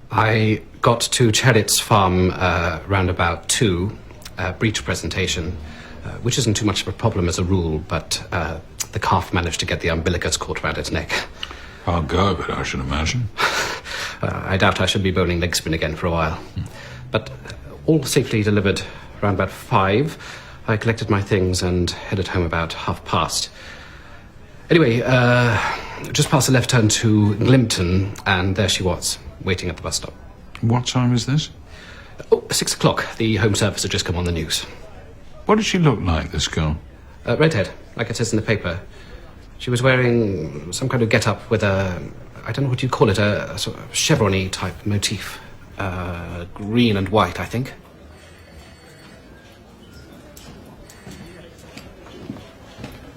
I got to Chaddett's farm round about 2, breech presentation, which isn't too much of a problem as a rule, but the calf managed to get the umbilicus caught round its neck. I'll go of it, I should imagine. I doubt I should be bowling leg spin again for a while. But all safely delivered round about 5. I collected my things and headed home about past. Anyway, just past the left turn to Glimpton, and there she was, waiting at the bus stop. What time is this? Oh, 6 o'clock. The Home Service had just come on the news. What did she look like, this girl? Redhead, like it says in the paper. She was wearing some kind of get-up with a, I don't know what you'd call it, a sort of chevron-y type motif. Green and white, I think.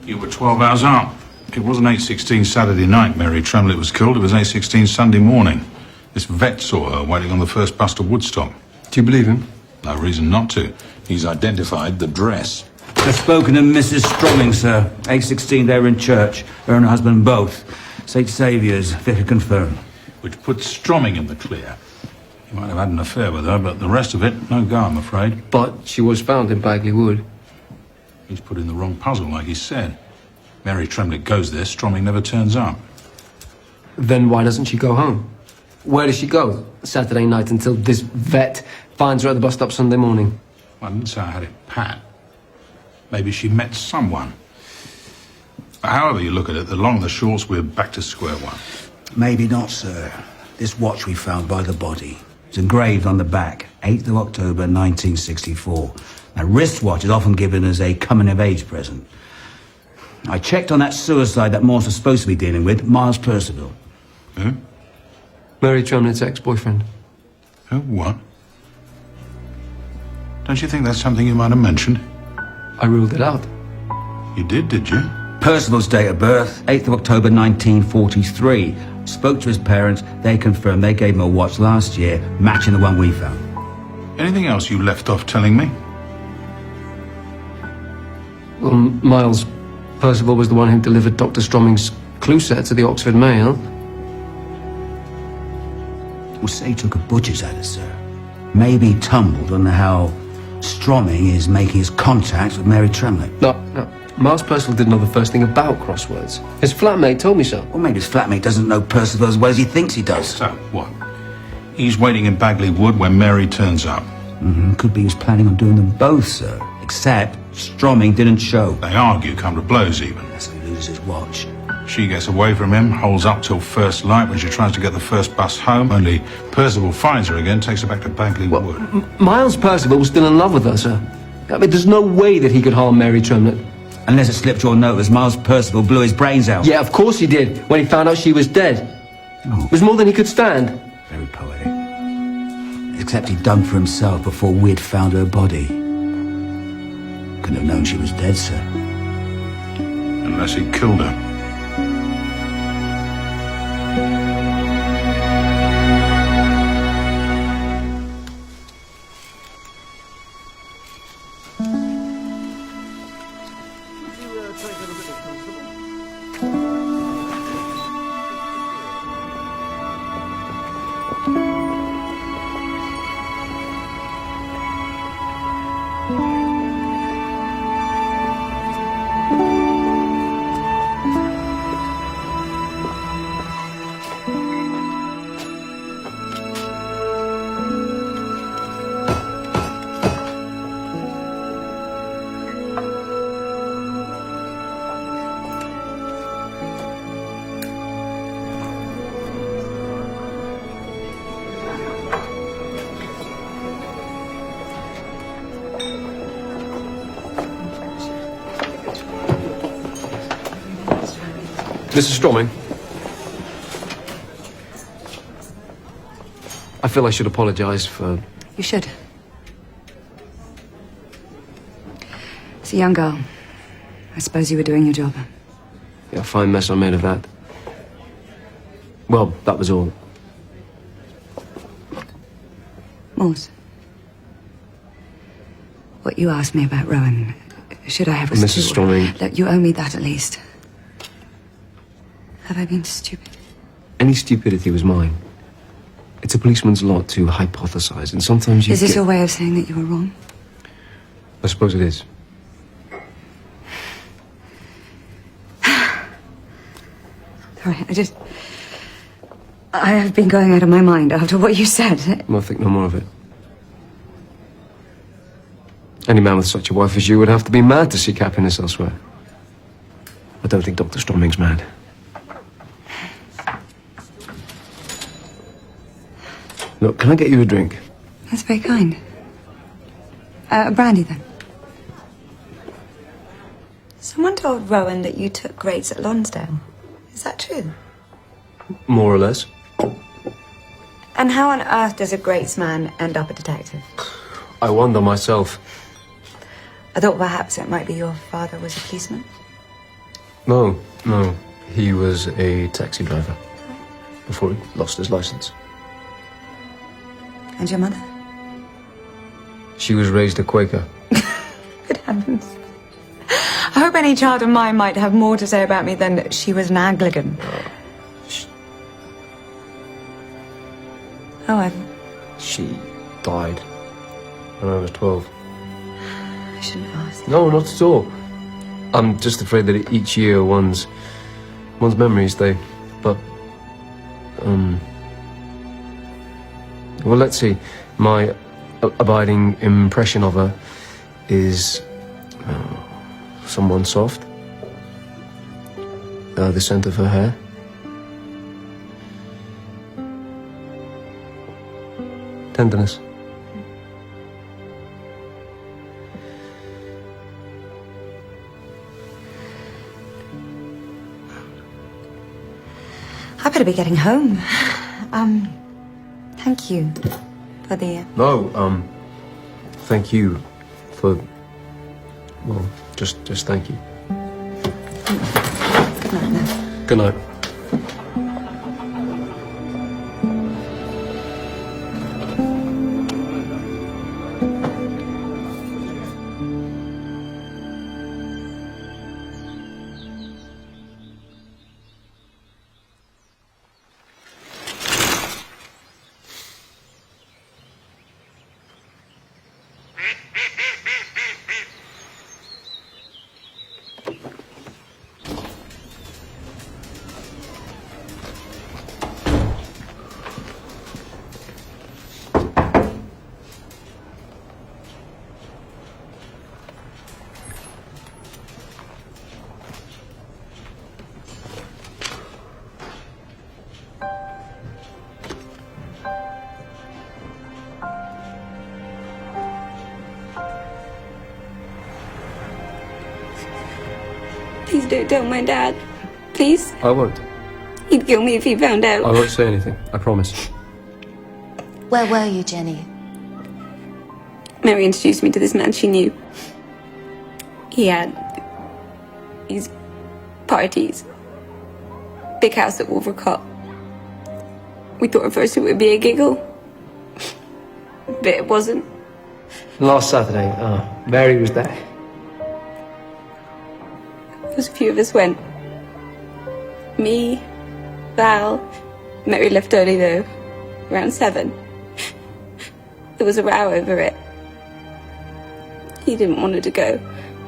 You were 12 hours out. It wasn't 8:16 Saturday night Mary Tremlett was killed. It was 8:16 Sunday morning. This vet saw her waiting on the first bus to Woodstock. Do you believe him? No reason not to. He's identified the dress. I've spoken to Mrs. Stroming, sir. 8:16 they were in church. Her and her husband both. St. Saviour's, vicar confirmed. Which puts Stroming in the clear. He might have had an affair with her, but the rest of it, no go, I'm afraid. But she was found in Bagley Wood. He's put in the wrong puzzle, like he said. Mary Tremlett goes there, Stroming never turns up. Then why doesn't she go home? Where does she go Saturday night until this vet finds her at the bus stop Sunday morning? Well, I didn't say I had it pat. Maybe she met someone. But however you look at it, the long and the shorts, we're back to square one. Maybe not, sir. This watch we found by the body. It's engraved on the back, 8th of October 1964. A wristwatch is often given as a coming-of-age present. I checked on that suicide that Morse was supposed to be dealing with, Miles Percival. Who? Mary Tremlett's ex-boyfriend. Who? What? Don't you think that's something you might have mentioned? I ruled it out. You did you? Percival's date of birth, 8th of October 1943. Spoke to his parents, they confirmed they gave him a watch last year, matching the one we found. Anything else you left off telling me? Well, Miles Percival was the one who delivered Dr. Stroming's clue set to the Oxford Mail. We'll say he took a butcher's at it, sir. Maybe he tumbled on how Stroming is making his contacts with Mary Tremlett. No. Miles Percival didn't know the first thing about crosswords. His flatmate told me so. Well, maybe his flatmate doesn't know Percival as well as he thinks he does. So, what? He's waiting in Bagley Wood when Mary turns up. Could be he was planning on doing them both, sir. Except Stroming didn't show. They argue, come to blows even. That's how he loses his watch. She gets away from him, holds up till first light when she tries to get the first bus home. Only Percival finds her again, takes her back to Bagley Wood. Miles Percival was still in love with her, sir. I mean, there's no way that he could harm Mary Tremlett. Unless it slipped your notice, Miles Percival blew his brains out. Yeah, of course he did, when he found out she was dead. It was more than he could stand. Very poetic. Except he'd done for himself before we'd found her body. Couldn't have known she was dead, sir. Unless he killed her. Mrs. Stroming. I feel I should apologise for... You should. As a young girl, I suppose you were doing your job. Yeah, a fine mess I made of that. Well, that was all. Morse. What you asked me about Rowan, should I have Mrs. Stroming. Look, you owe me that at least. Have I been stupid? Any stupidity was mine. It's a policeman's lot to hypothesize, and sometimes you Is this get... your way of saying that you were wrong? I suppose it is. Sorry, I have been going out of my mind after what you said. Well, think no more of it. Any man with such a wife as you would have to be mad to seek happiness elsewhere. I don't think Dr. Stroming's mad. Look, can I get you a drink? That's very kind. Brandy, then. Someone told Rowan that you took grades at Lonsdale. Is that true? More or less. And how on earth does a greats man end up a detective? I wonder myself. I thought perhaps it might be your father was a policeman. No. He was a taxi driver before he lost his license. And your mother? She was raised a Quaker. Good heavens. I hope any child of mine might have more to say about me than she was an Anglican. However. She died when I was 12. I shouldn't have asked. No, not at all. I'm just afraid that each year one's memories, they... But, well, let's see. My abiding impression of her is someone soft. The scent of her hair. Tenderness. I better be getting home. Thank you for the... No, thank you for... Well, just thank you. Good night, then. Good night. Please don't tell my dad. Please. I won't. He'd kill me if he found out. I won't say anything. I promise. Where were you, Jenny? Mary introduced me to this man she knew. He had these parties. Big house at Wolvercott. We thought at first it would be a giggle. But it wasn't. Last Saturday, Mary was there. There was a few of us went. Me, Val, Mary left early though, around 7. There was a row over it. He didn't want her to go.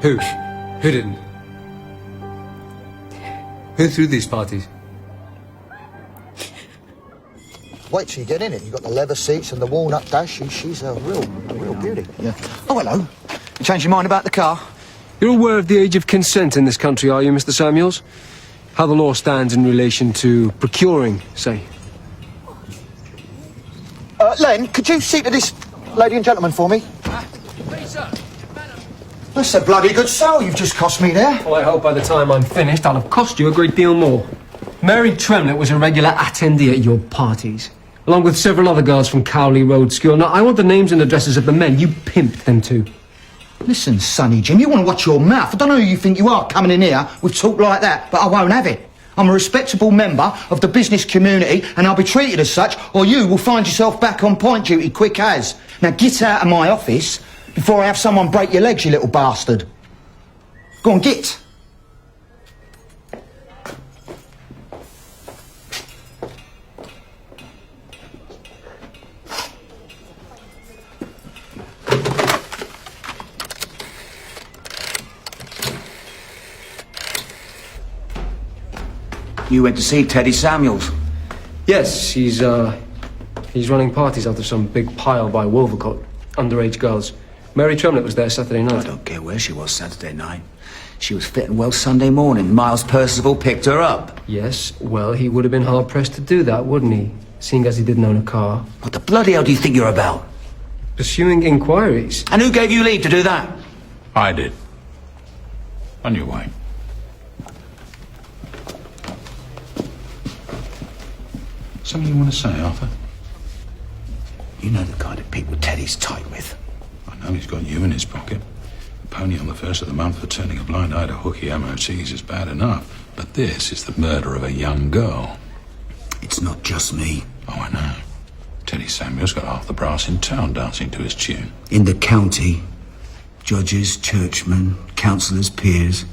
Who? Who didn't? Who threw these parties? Wait till you get in it. You've got the leather seats and the walnut dash. She's a real beauty. Yeah. Oh, hello. You changed your mind about the car? You're aware of the age of consent in this country, are you, Mr. Samuels? How the law stands in relation to procuring, say? Len, could you see to this lady and gentleman for me? That's a bloody good sale you've just cost me there. Well, I hope by the time I'm finished, I'll have cost you a great deal more. Mary Tremlett was a regular attendee at your parties, along with several other girls from Cowley Road School. Now, I want the names and addresses of the men you pimped them to. Listen, Sonny Jim, you want to watch your mouth. I don't know who you think you are coming in here with talk like that, but I won't have it. I'm a respectable member of the business community, and I'll be treated as such, or you will find yourself back on point duty quick as. Now get out of my office before I have someone break your legs, you little bastard. Go on, get. You went to see Teddy Samuels? Yes, he's running parties out of some big pile by Wolvercott. Underage girls. Mary Tremlett was there Saturday night. I don't care where she was Saturday night. She was fit and well Sunday morning. Miles Percival picked her up. Yes, well, he would have been hard-pressed to do that, wouldn't he? Seeing as he didn't own a car. What the bloody hell do you think you're about? Pursuing inquiries. And who gave you leave to do that? I did. On your way. Something you want to say, Arthur? You know the kind of people Teddy's tight with. I know he's got you in his pocket. A pony on the first of the month for turning a blind eye to hooky MOTs is bad enough. But this is the murder of a young girl. It's not just me. Oh, I know. Teddy Samuel's got half the brass in town dancing to his tune. In the county, judges, churchmen, councillors, peers.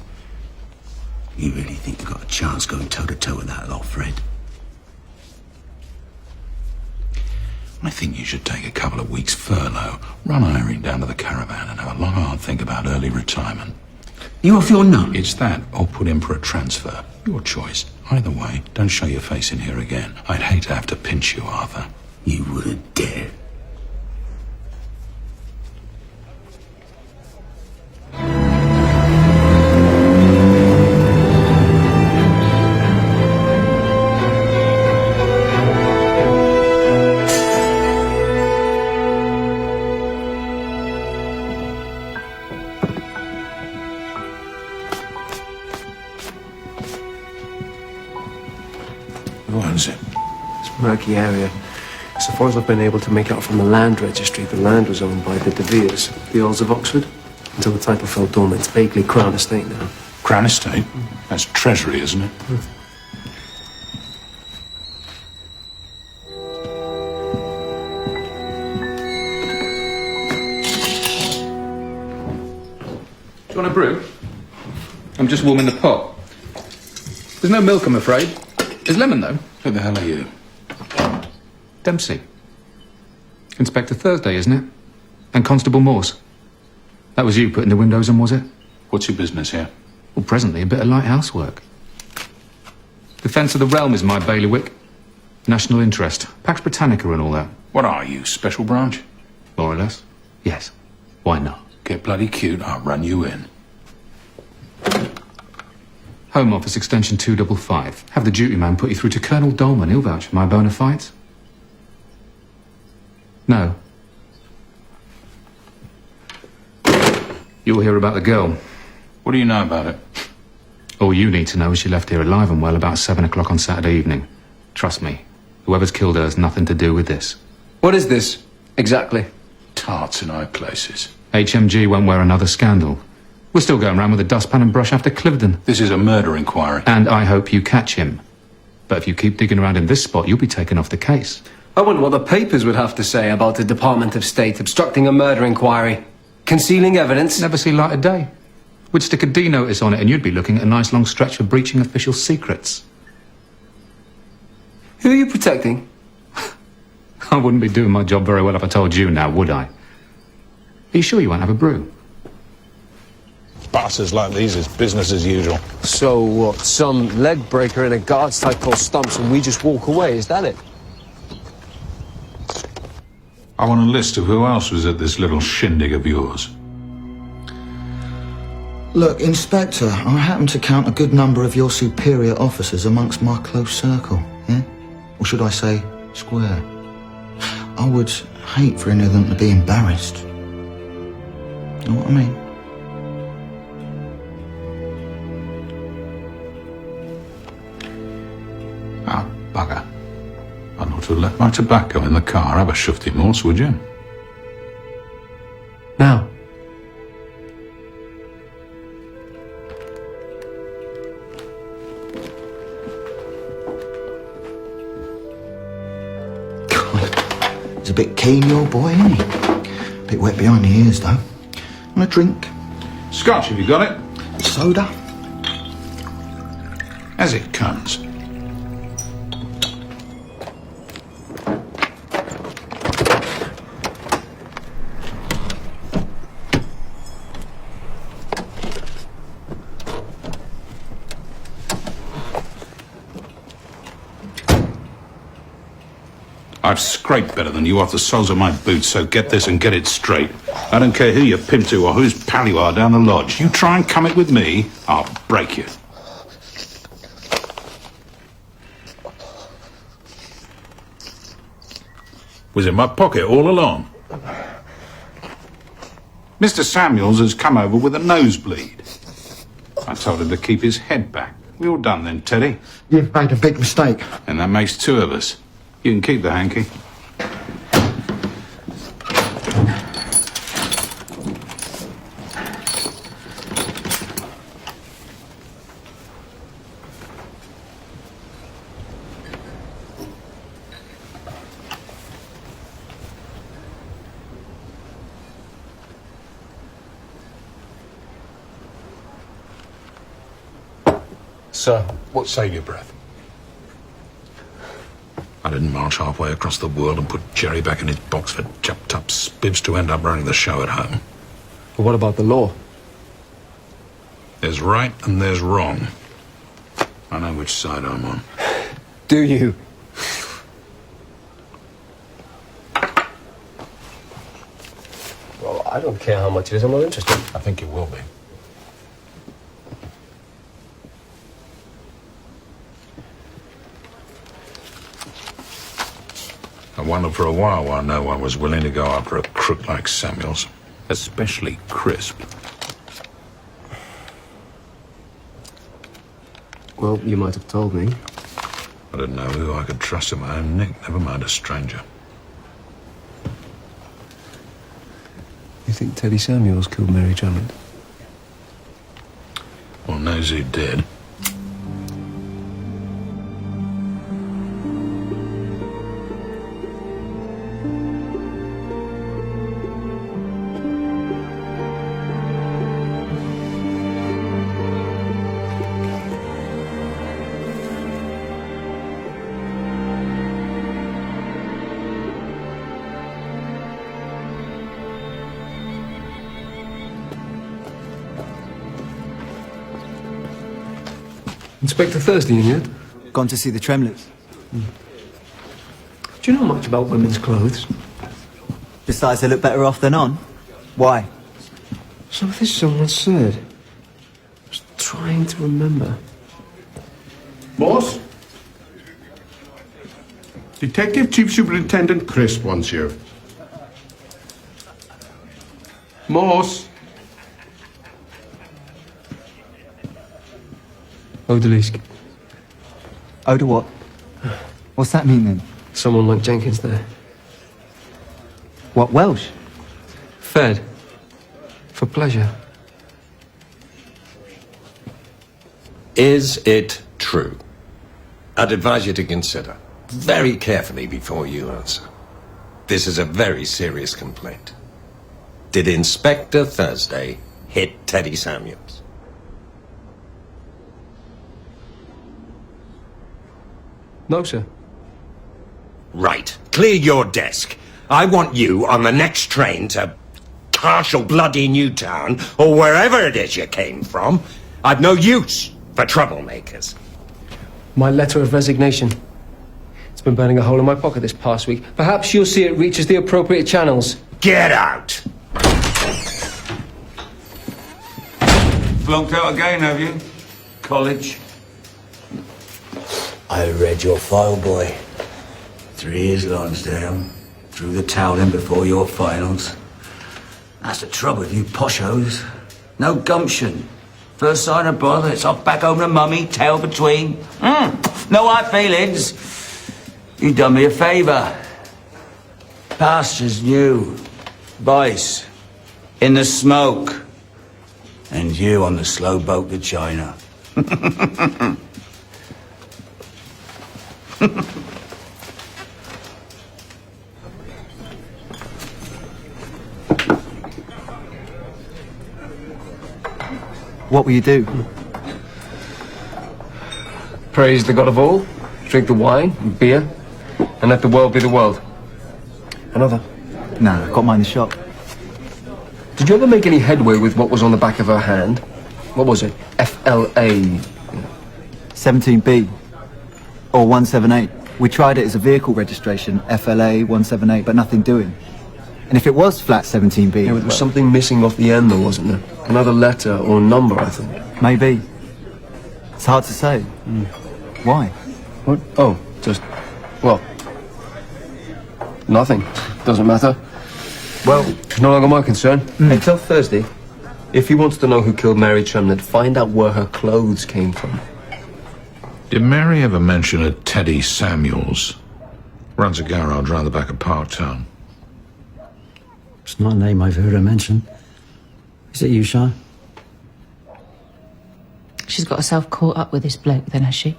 You really think you've got a chance going toe-to-toe with that lot, Fred? I think you should take a couple of weeks furlough, run Irene down to the caravan and have a long, hard think about early retirement. You off your nut? It's that, or put in for a transfer. Your choice. Either way, don't show your face in here again. I'd hate to have to pinch you, Arthur. You wouldn't dare. Who owns it? It's a murky area. So far as I've been able to make out from the land registry, the land was owned by the De Veres, the Earls of Oxford, until the title fell dormant. It's vaguely Crown Estate now. Crown Estate? That's Treasury, isn't it? Do you want a brew? I'm just warming the pot. There's no milk, I'm afraid. There's lemon, though. Who the hell are you? Dempsey. Inspector Thursday, isn't it? And Constable Morse. That was you putting the windows on, was it? What's your business here? Well, presently, a bit of light housework. Defence of the realm is my bailiwick. National interest. Pax Britannica and all that. What are you, special branch? More or less. Yes. Why not? Get bloody cute, I'll run you in. Home Office Extension 255. Have the duty man put you through to Colonel Dolman. He'll vouch for my bona fides. No. You'll hear about the girl. What do you know about it? All you need to know is she left here alive and well about 7 o'clock on Saturday evening. Trust me, whoever's killed her has nothing to do with this. What is this, exactly? Tarts in high places. HMG won't wear another scandal. We're still going round with a dustpan and brush after Cliveden. This is a murder inquiry. And I hope you catch him. But if you keep digging around in this spot, you'll be taken off the case. I wonder what the papers would have to say about the Department of State obstructing a murder inquiry. Concealing evidence. Never see light of day. We'd stick a D notice on it and you'd be looking at a nice long stretch for breaching official secrets. Who are you protecting? I wouldn't be doing my job very well if I told you now, would I? Are you sure you won't have a brew? Bastards like these is business as usual. So what? Some leg breaker in a guard's tie called Stumps and we just walk away, is that it? I want a list of who else was at this little shindig of yours. Look, Inspector, I happen to count a good number of your superior officers amongst my close circle, yeah? Or should I say, square. I would hate for any of them to be embarrassed. You know what I mean? to have left my tobacco in the car. Have a shufty morse, would you? Now. He's a bit keen, your boy, isn't he? A bit wet behind the ears, though. Want a drink? Scotch, have you got it? Soda? As it comes. I've scraped better than you off the soles of my boots, so get this and get it straight. I don't care who you pimp to or whose pal you are down the lodge. You try and come it with me, I'll break you. Was in my pocket all along. Mr. Samuels has come over with a nosebleed. I told him to keep his head back. We all done then, Teddy. You've made a big mistake. And that makes two of us. You can keep the hanky. Sir, what save your breath? I didn't march halfway across the world and put Jerry back in his box for chap-top spivs to end up running the show at home. But what about the law? There's right and there's wrong. I know which side I'm on. Do you? Well, I don't care how much it is. I'm not interested. I think you will be. I wondered for a while why no one was willing to go after a crook like Samuels, especially Crisp. Well, you might have told me. I didn't know who I could trust in my own nick, never mind a stranger. You think Teddy Samuels killed Mary Drummond? Well, knows who did. Inspector Thursday in yet? Gone to see the Tremletts. Do you know much about women's clothes? Besides, they look better off than on. Why? So this someone said. I was trying to remember. Boss? Detective Chief Superintendent Crisp wants you. Morse? Odalisque. Oda what? What's that mean then? Someone like Jenkins there. What, Welsh? Fed. For pleasure. Is it true? I'd advise you to consider very carefully before you answer. This is a very serious complaint. Did Inspector Thursday hit Teddy Samuels? No, sir. Right. Clear your desk. I want you on the next train to Marshall bloody Newtown, or wherever it is you came from. I've no use for troublemakers. My letter of resignation. It's been burning a hole in my pocket this past week. Perhaps you'll see it reaches the appropriate channels. Get out! Flunked out again, have you? College? I read your file, boy. 3 years Lonsdale. Through the towel before your finals. That's the trouble with you poshos. No gumption. First sign of bother, it's off back home to mummy, tail between. No hard feelings. You done me a favour. Pastures new. Vice. In the smoke. And you on the slow boat to China. What will you do? Praise the God of all, drink the wine and beer, and let the world be the world. Another? Nah, got mine in the shop. Did you ever make any headway with what was on the back of her hand? What was it? FLA? 17B. Or 178. We tried it as a vehicle registration, FLA 178, but nothing doing. And if it was flat 17B... Yeah, there was something missing off the end, though, wasn't there? Another letter or number, I think. Maybe. It's hard to say. Why? What? Oh, just... well... nothing. Doesn't matter. Well, it's no longer my concern. Hey, tell Thursday, if he wants to know who killed Mary Tremlett, find out where her clothes came from. Did Mary ever mention a Teddy Samuels? Runs a garage round the back of Parktown. It's not a name I've heard her mention. Is it you, Shah? She's got herself caught up with this bloke, then, has she?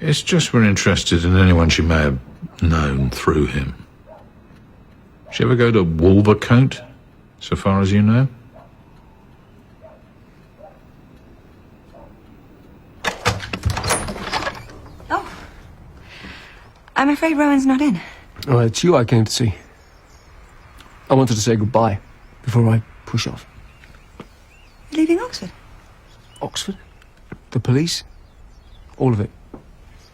It's just we're interested in anyone she may have known through him. She ever go to Wolvercote, so far as you know? Oh. I'm afraid Rowan's not in. Oh, it's you I came to see. I wanted to say goodbye before I push off. You're leaving Oxford? Oxford? The police? All of it.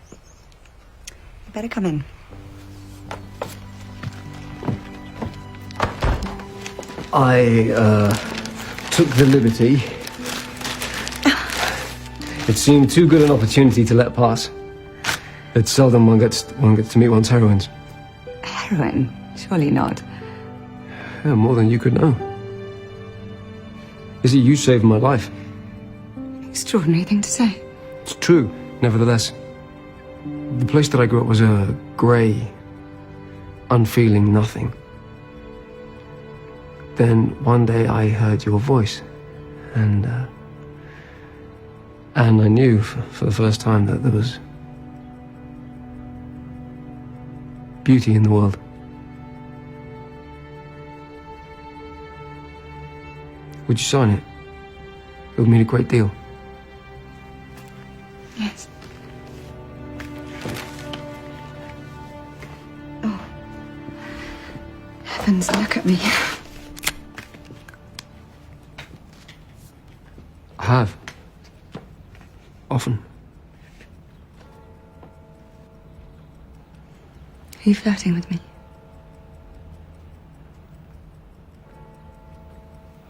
You better come in. I, took the liberty. It seemed too good an opportunity to let pass. It's seldom one gets to meet one's heroines. Heroine? Surely not. Yeah, more than you could know. Is it you saved my life? Extraordinary thing to say. It's true, nevertheless. The place that I grew up was a grey, unfeeling nothing. Then one day I heard your voice, and I knew for the first time that there was beauty in the world. Would you sign it? It would mean a great deal. Yes. Oh. Heavens, look at me. I have. Often. Are you flirting with me?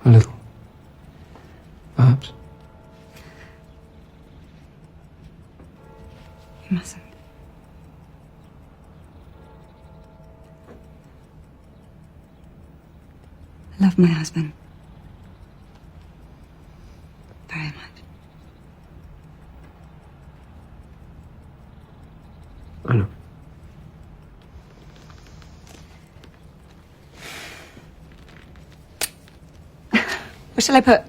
A little. Perhaps. You mustn't. I love my husband. Very much. I know. What shall I put?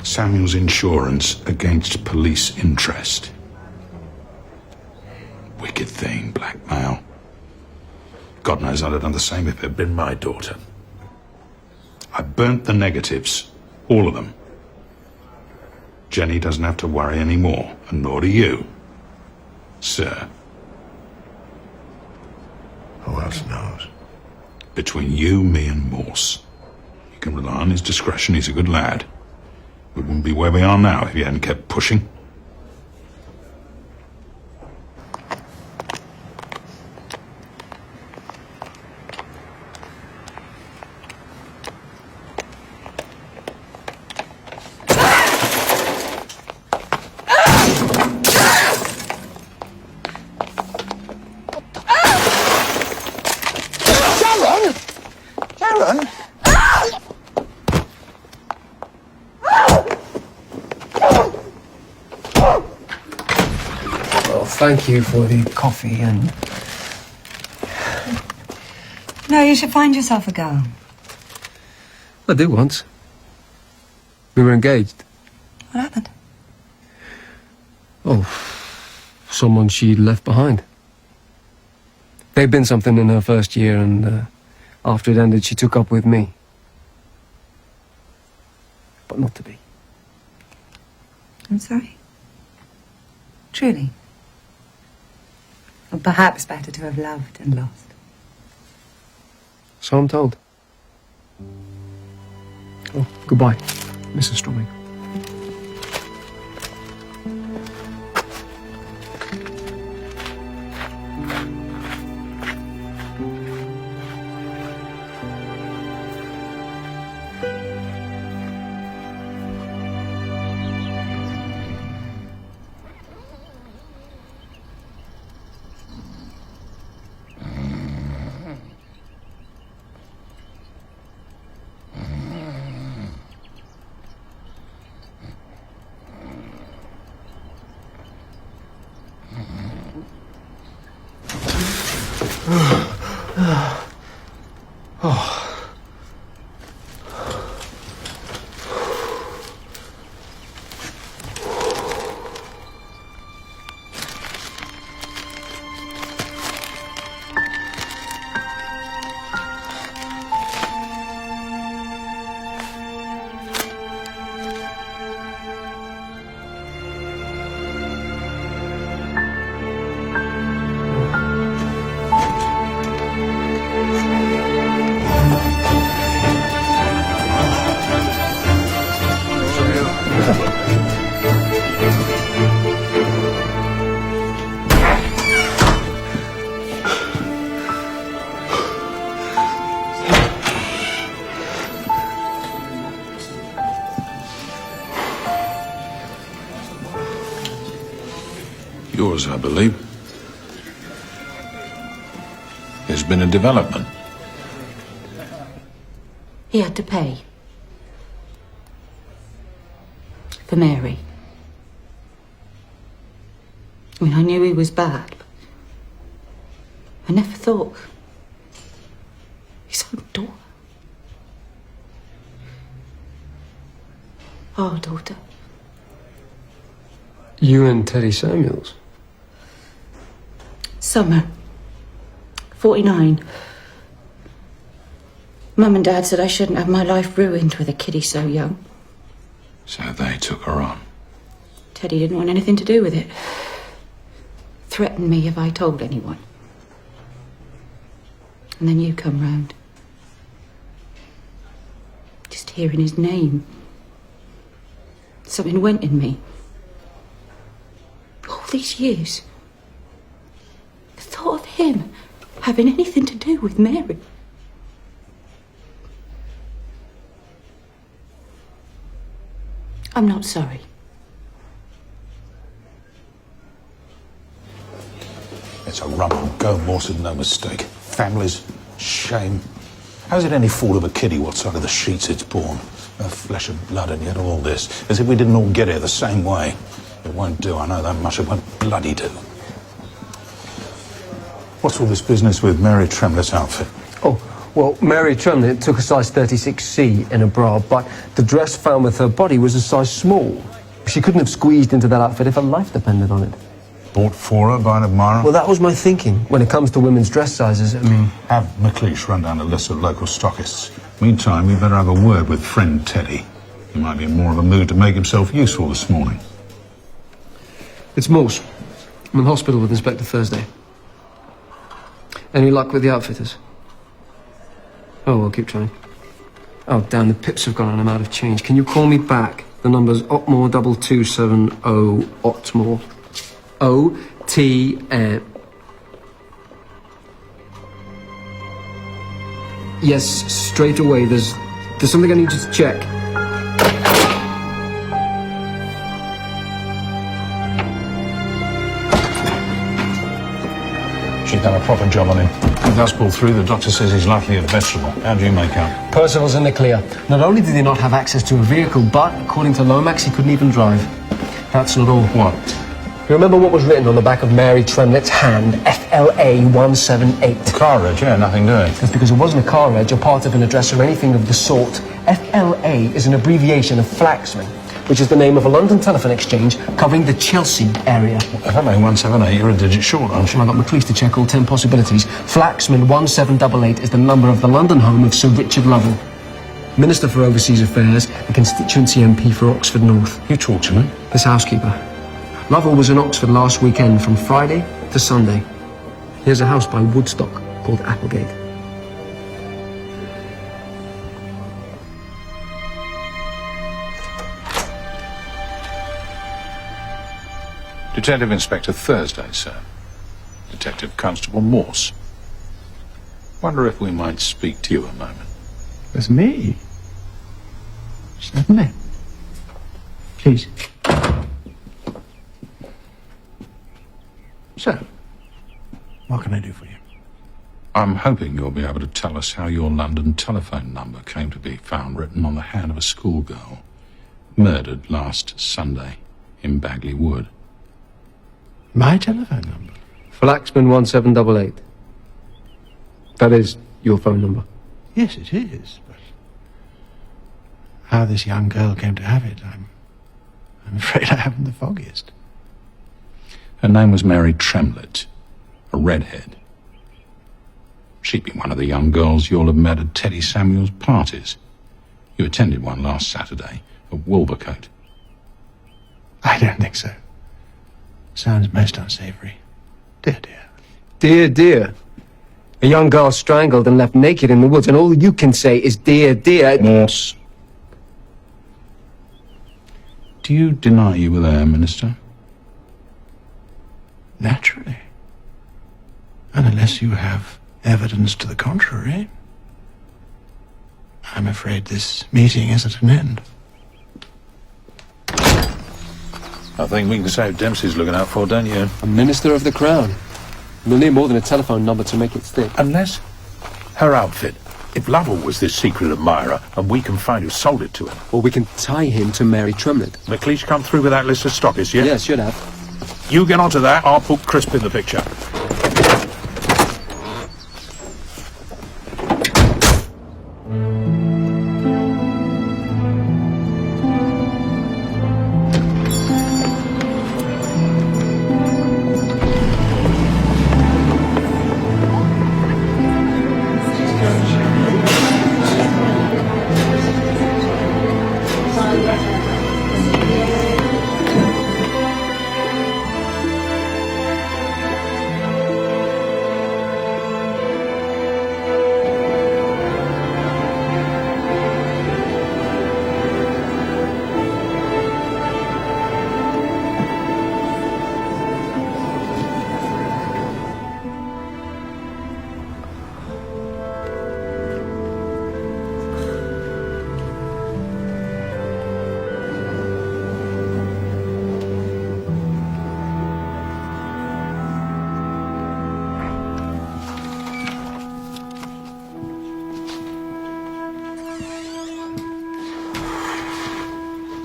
Samuel's insurance against police interest. Wicked thing, blackmail. God knows I'd have done the same if it had been my daughter. I burnt the negatives, all of them. Jenny doesn't have to worry anymore, and nor do you, sir. Who else knows? Between you, me, and Morse. You can rely on his discretion, he's a good lad. We wouldn't be where we are now if you hadn't kept pushing. thank you for the coffee and... No, you should find yourself a girl. I did once. We were engaged. What happened? Oh, someone she'd left behind. There'd been something in her first year, and after it ended, she took up with me. But not to be. I'm sorry. Truly. Or perhaps better to have loved and lost. So I'm told. Oh, goodbye, Mrs. Strumming. Yours, I believe. There's been a development. He had to pay. For Mary. I mean, I knew he was bad, but I never thought his own daughter. Our daughter. You and Teddy Samuels? Summer. 49. Mum and Dad said I shouldn't have my life ruined with a kiddie so young. So they took her on. Teddy didn't want anything to do with it. Threatened me if I told anyone. And then you come round. Just hearing his name. Something went in me. All these years. The thought of him having anything to do with Mary. I'm not sorry. It's a rum and go, Mawson, no mistake. Families, shame. How's it any fault of a kiddie what side of the sheets it's born? No flesh and blood, and yet all this. As if we didn't all get here the same way. It won't do, I know that much. It won't bloody do. What's all this business with Mary Tremlett's outfit? Oh, well, Mary Tremlett took a size 36C in a bra, but the dress found with her body was a size small. She couldn't have squeezed into that outfit if her life depended on it. Bought for her by an admirer? Well, that was my thinking. When it comes to women's dress sizes, I mean... Have McLeish run down a list of local stockists. Meantime, we better have a word with friend Teddy. He might be in more of a mood to make himself useful this morning. It's Morse. I'm in hospital with Inspector Thursday. Any luck with the outfitters? Oh, we'll keep trying. Oh, damn, the pips have gone and I'm out of change. Can you call me back? The number's Otmore 2270 Otmore. O-T-M. Yes, straight away. There's something I need you to check. She's done a proper job on him. If that's pulled through, the doctor says he's likely a vegetable. How do you make out? Percival's in the clear. Not only did he not have access to a vehicle, but, according to Lomax, he couldn't even drive. That's not all. What? You remember what was written on the back of Mary Tremlett's hand? FLA 178. Car reg, yeah, nothing doing. That's because it wasn't a car reg or part of an address or anything of the sort. FLA is an abbreviation of Flaxman, which is the name of a London telephone exchange covering the Chelsea area. FLA 178, you're a digit short, aren't you? I got McLeish to check all 10 possibilities. Flaxman 1788 is the number of the London home of Sir Richard Lovell, Minister for Overseas Affairs and constituency MP for Oxford North. You talk to me? This housekeeper. Lovell was in Oxford last weekend from Friday to Sunday. Here's a house by Woodstock called Applegate. Detective Inspector Thursday, sir. Detective Constable Morse. Wonder if we might speak to you a moment. With me? Certainly. Please. So, what can I do for you? I'm hoping you'll be able to tell us how your London telephone number came to be found written on the hand of a schoolgirl murdered last Sunday in Bagley Wood. My telephone number? Flaxman 1788. That is your phone number. Yes, it is, but how this young girl came to have it, I'm afraid I haven't the foggiest. Her name was Mary Tremlett, a redhead. She'd been one of the young girls you'll have met at Teddy Samuel's parties. You attended one last Saturday at Wolvercote. I don't think so. Sounds most unsavory. Dear, dear. Dear, dear. A young girl strangled and left naked in the woods, and all you can say is dear, dear. Morse. Do you deny you were there, Minister? Naturally. And unless you have evidence to the contrary, I'm afraid this meeting is at an end. I think we can say what Dempsey's looking out for, don't you? A Minister of the Crown. We'll need more than a telephone number to make it stick. Unless her outfit. If Lovell was this secret admirer, and we can find who sold it to him. Or we can tie him to Mary Tremlett. McLeish come through with that list of stockists, yeah? Yes, should have. You get onto that, I'll put Crisp in the picture.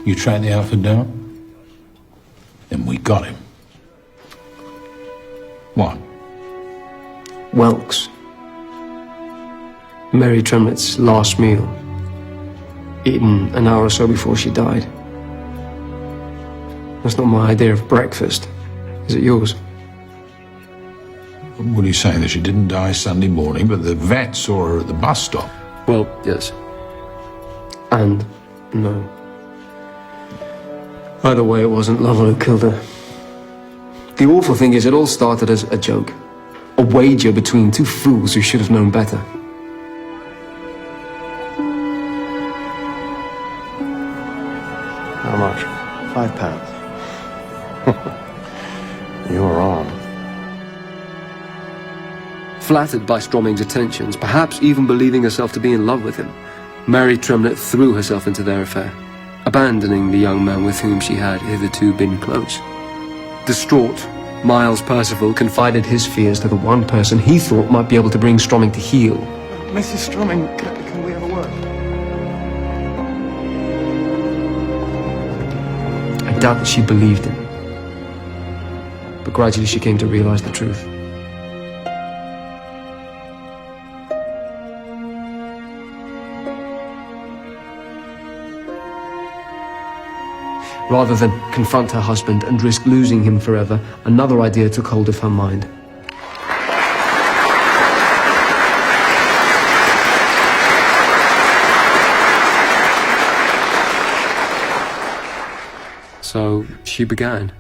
You tracked the outfit down? Then we got him. What? Welks. Mary Tremlett's last meal. Eaten an hour or so before she died. That's not my idea of breakfast. Is it yours? What are you saying, that she didn't die Sunday morning, but the vet saw her at the bus stop? Well, yes. And no. Either way, it wasn't Lovell who killed her. The awful thing is, it all started as a joke. A wager between two fools who should have known better. How much? £5. You're on. Flattered by Stroming's attentions, perhaps even believing herself to be in love with him, Mary Tremlett threw herself into their affair, abandoning the young man with whom she had hitherto been close. Distraught, Miles Percival confided his fears to the one person he thought might be able to bring Stroming to heel. Mrs. Stroming, can we have a word? I doubt that she believed him. but gradually she came to realize the truth. Rather than confront her husband and risk losing him forever, another idea took hold of her mind. So she began.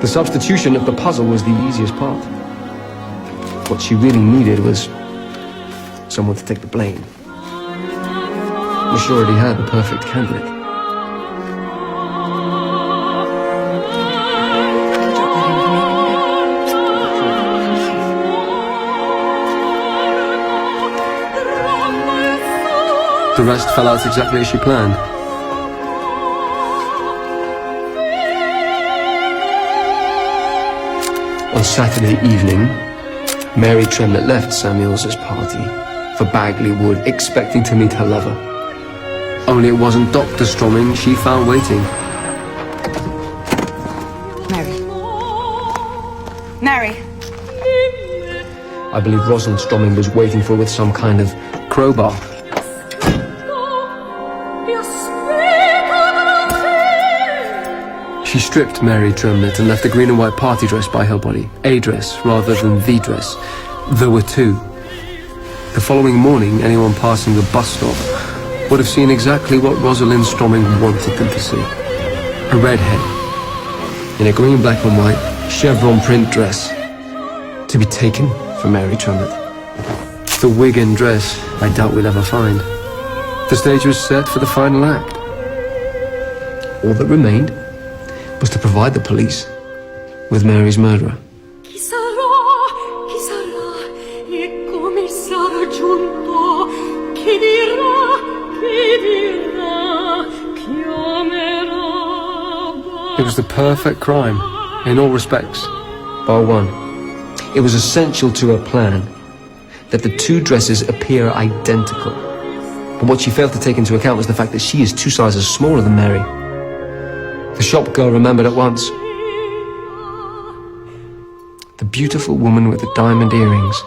The substitution of the puzzle was the easiest part. What she really needed was someone to take the blame. She already had the perfect candidate. The rest fell out exactly as she planned. On Saturday evening, Mary Tremlett left Samuels's party for Bagley Wood, expecting to meet her lover. Only it wasn't Dr. Stromming she found waiting. Mary. I believe Rosalind Stromming was waiting for her with some kind of crowbar. She stripped Mary Tremlett and left a green and white party dress by her body. A dress rather than the dress. There were two. The following morning, anyone passing the bus stop would have seen exactly what Rosalind Stromming wanted them to see. A redhead in a green, black and white chevron print dress to be taken for Mary Tremlett. The wig and dress I doubt we'll ever find. The stage was set for the final act. All that remained was to provide the police with Mary's murderer. Chi sarà e come sarà giunto? Chi dirà, chiamerà. It was the perfect crime in all respects, bar one. It was essential to her plan that the two dresses appear identical. But what she failed to take into account was the fact that she is 2 sizes smaller than Mary. The shop girl remembered at once. The beautiful woman with the diamond earrings.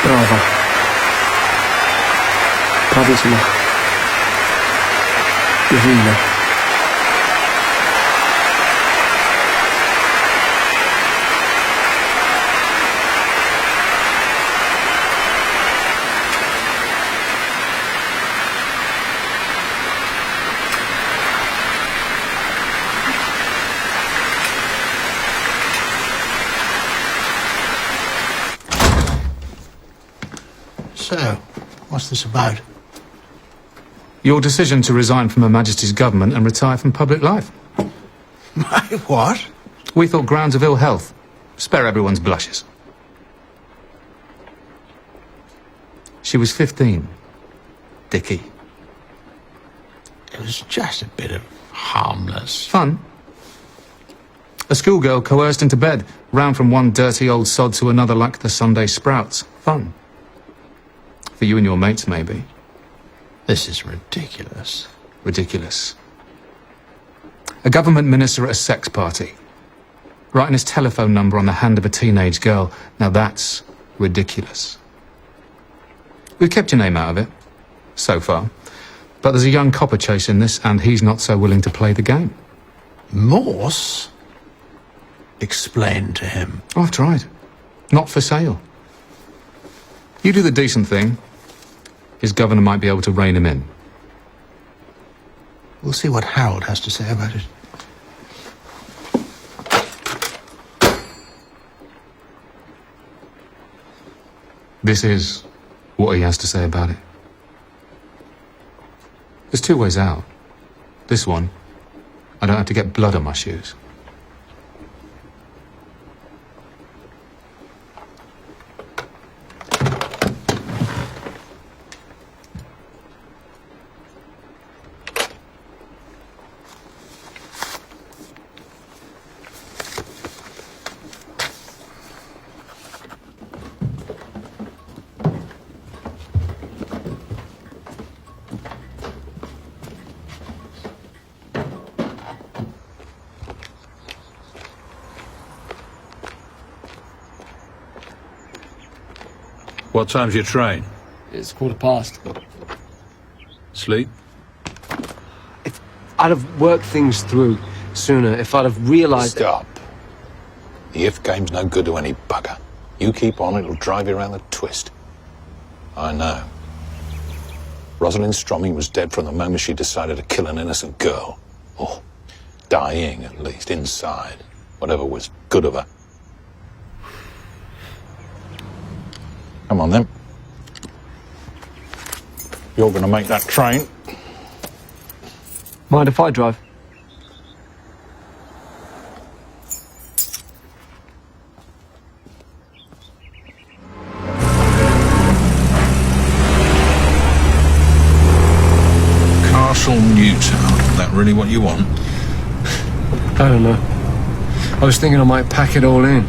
Brava. Bravissima. Divina. So, what's this about? Your decision to resign from Her Majesty's government and retire from public life. My what? We thought grounds of ill health. Spare everyone's blushes. She was 15. Dickie. It was just a bit of harmless. Fun. A schoolgirl coerced into bed, round from one dirty old sod to another like the Sunday sprouts. Fun. For you and your mates, maybe. This is ridiculous. Ridiculous. A government minister at a sex party. Writing his telephone number on the hand of a teenage girl. Now that's ridiculous. We've kept your name out of it. So far. But there's a young copper chasing this, and he's not so willing to play the game. Morse? Explain to him. Oh, I've tried. Not for sale. You do the decent thing, his governor might be able to rein him in. We'll see what Harold has to say about it. This is what he has to say about it. There's two ways out. This one, I don't have to get blood on my shoes. What time's your train? It's 1:15. Sleep? If I'd have worked things through sooner, if I'd have realised... Stop. The if game's no good to any bugger. You keep on, it'll drive you around the twist. I know. Rosalind Stromming was dead from the moment she decided to kill an innocent girl. Or dying, at least, inside. Whatever was good of her. Come on, then. You're going to make that train. Mind if I drive? Castle Newtown. Is that really what you want? I don't know. I was thinking I might pack it all in.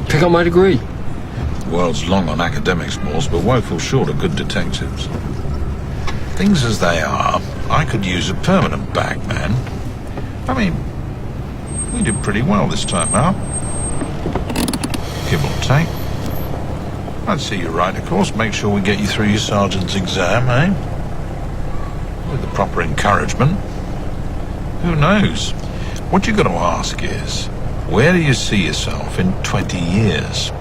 Pick up my degree. The world's long on academics, Morse, but woeful short of good detectives. Things as they are, I could use a permanent bag man. I mean, we did pretty well this time out. Give or take. I'd see you right, of course. Make sure we get you through your sergeant's exam, eh? With the proper encouragement. Who knows? What you've got to ask is, where do you see yourself in 20 years?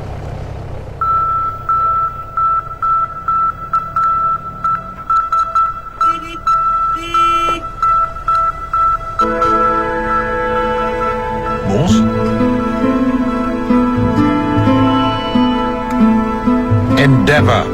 Morse? Endeavour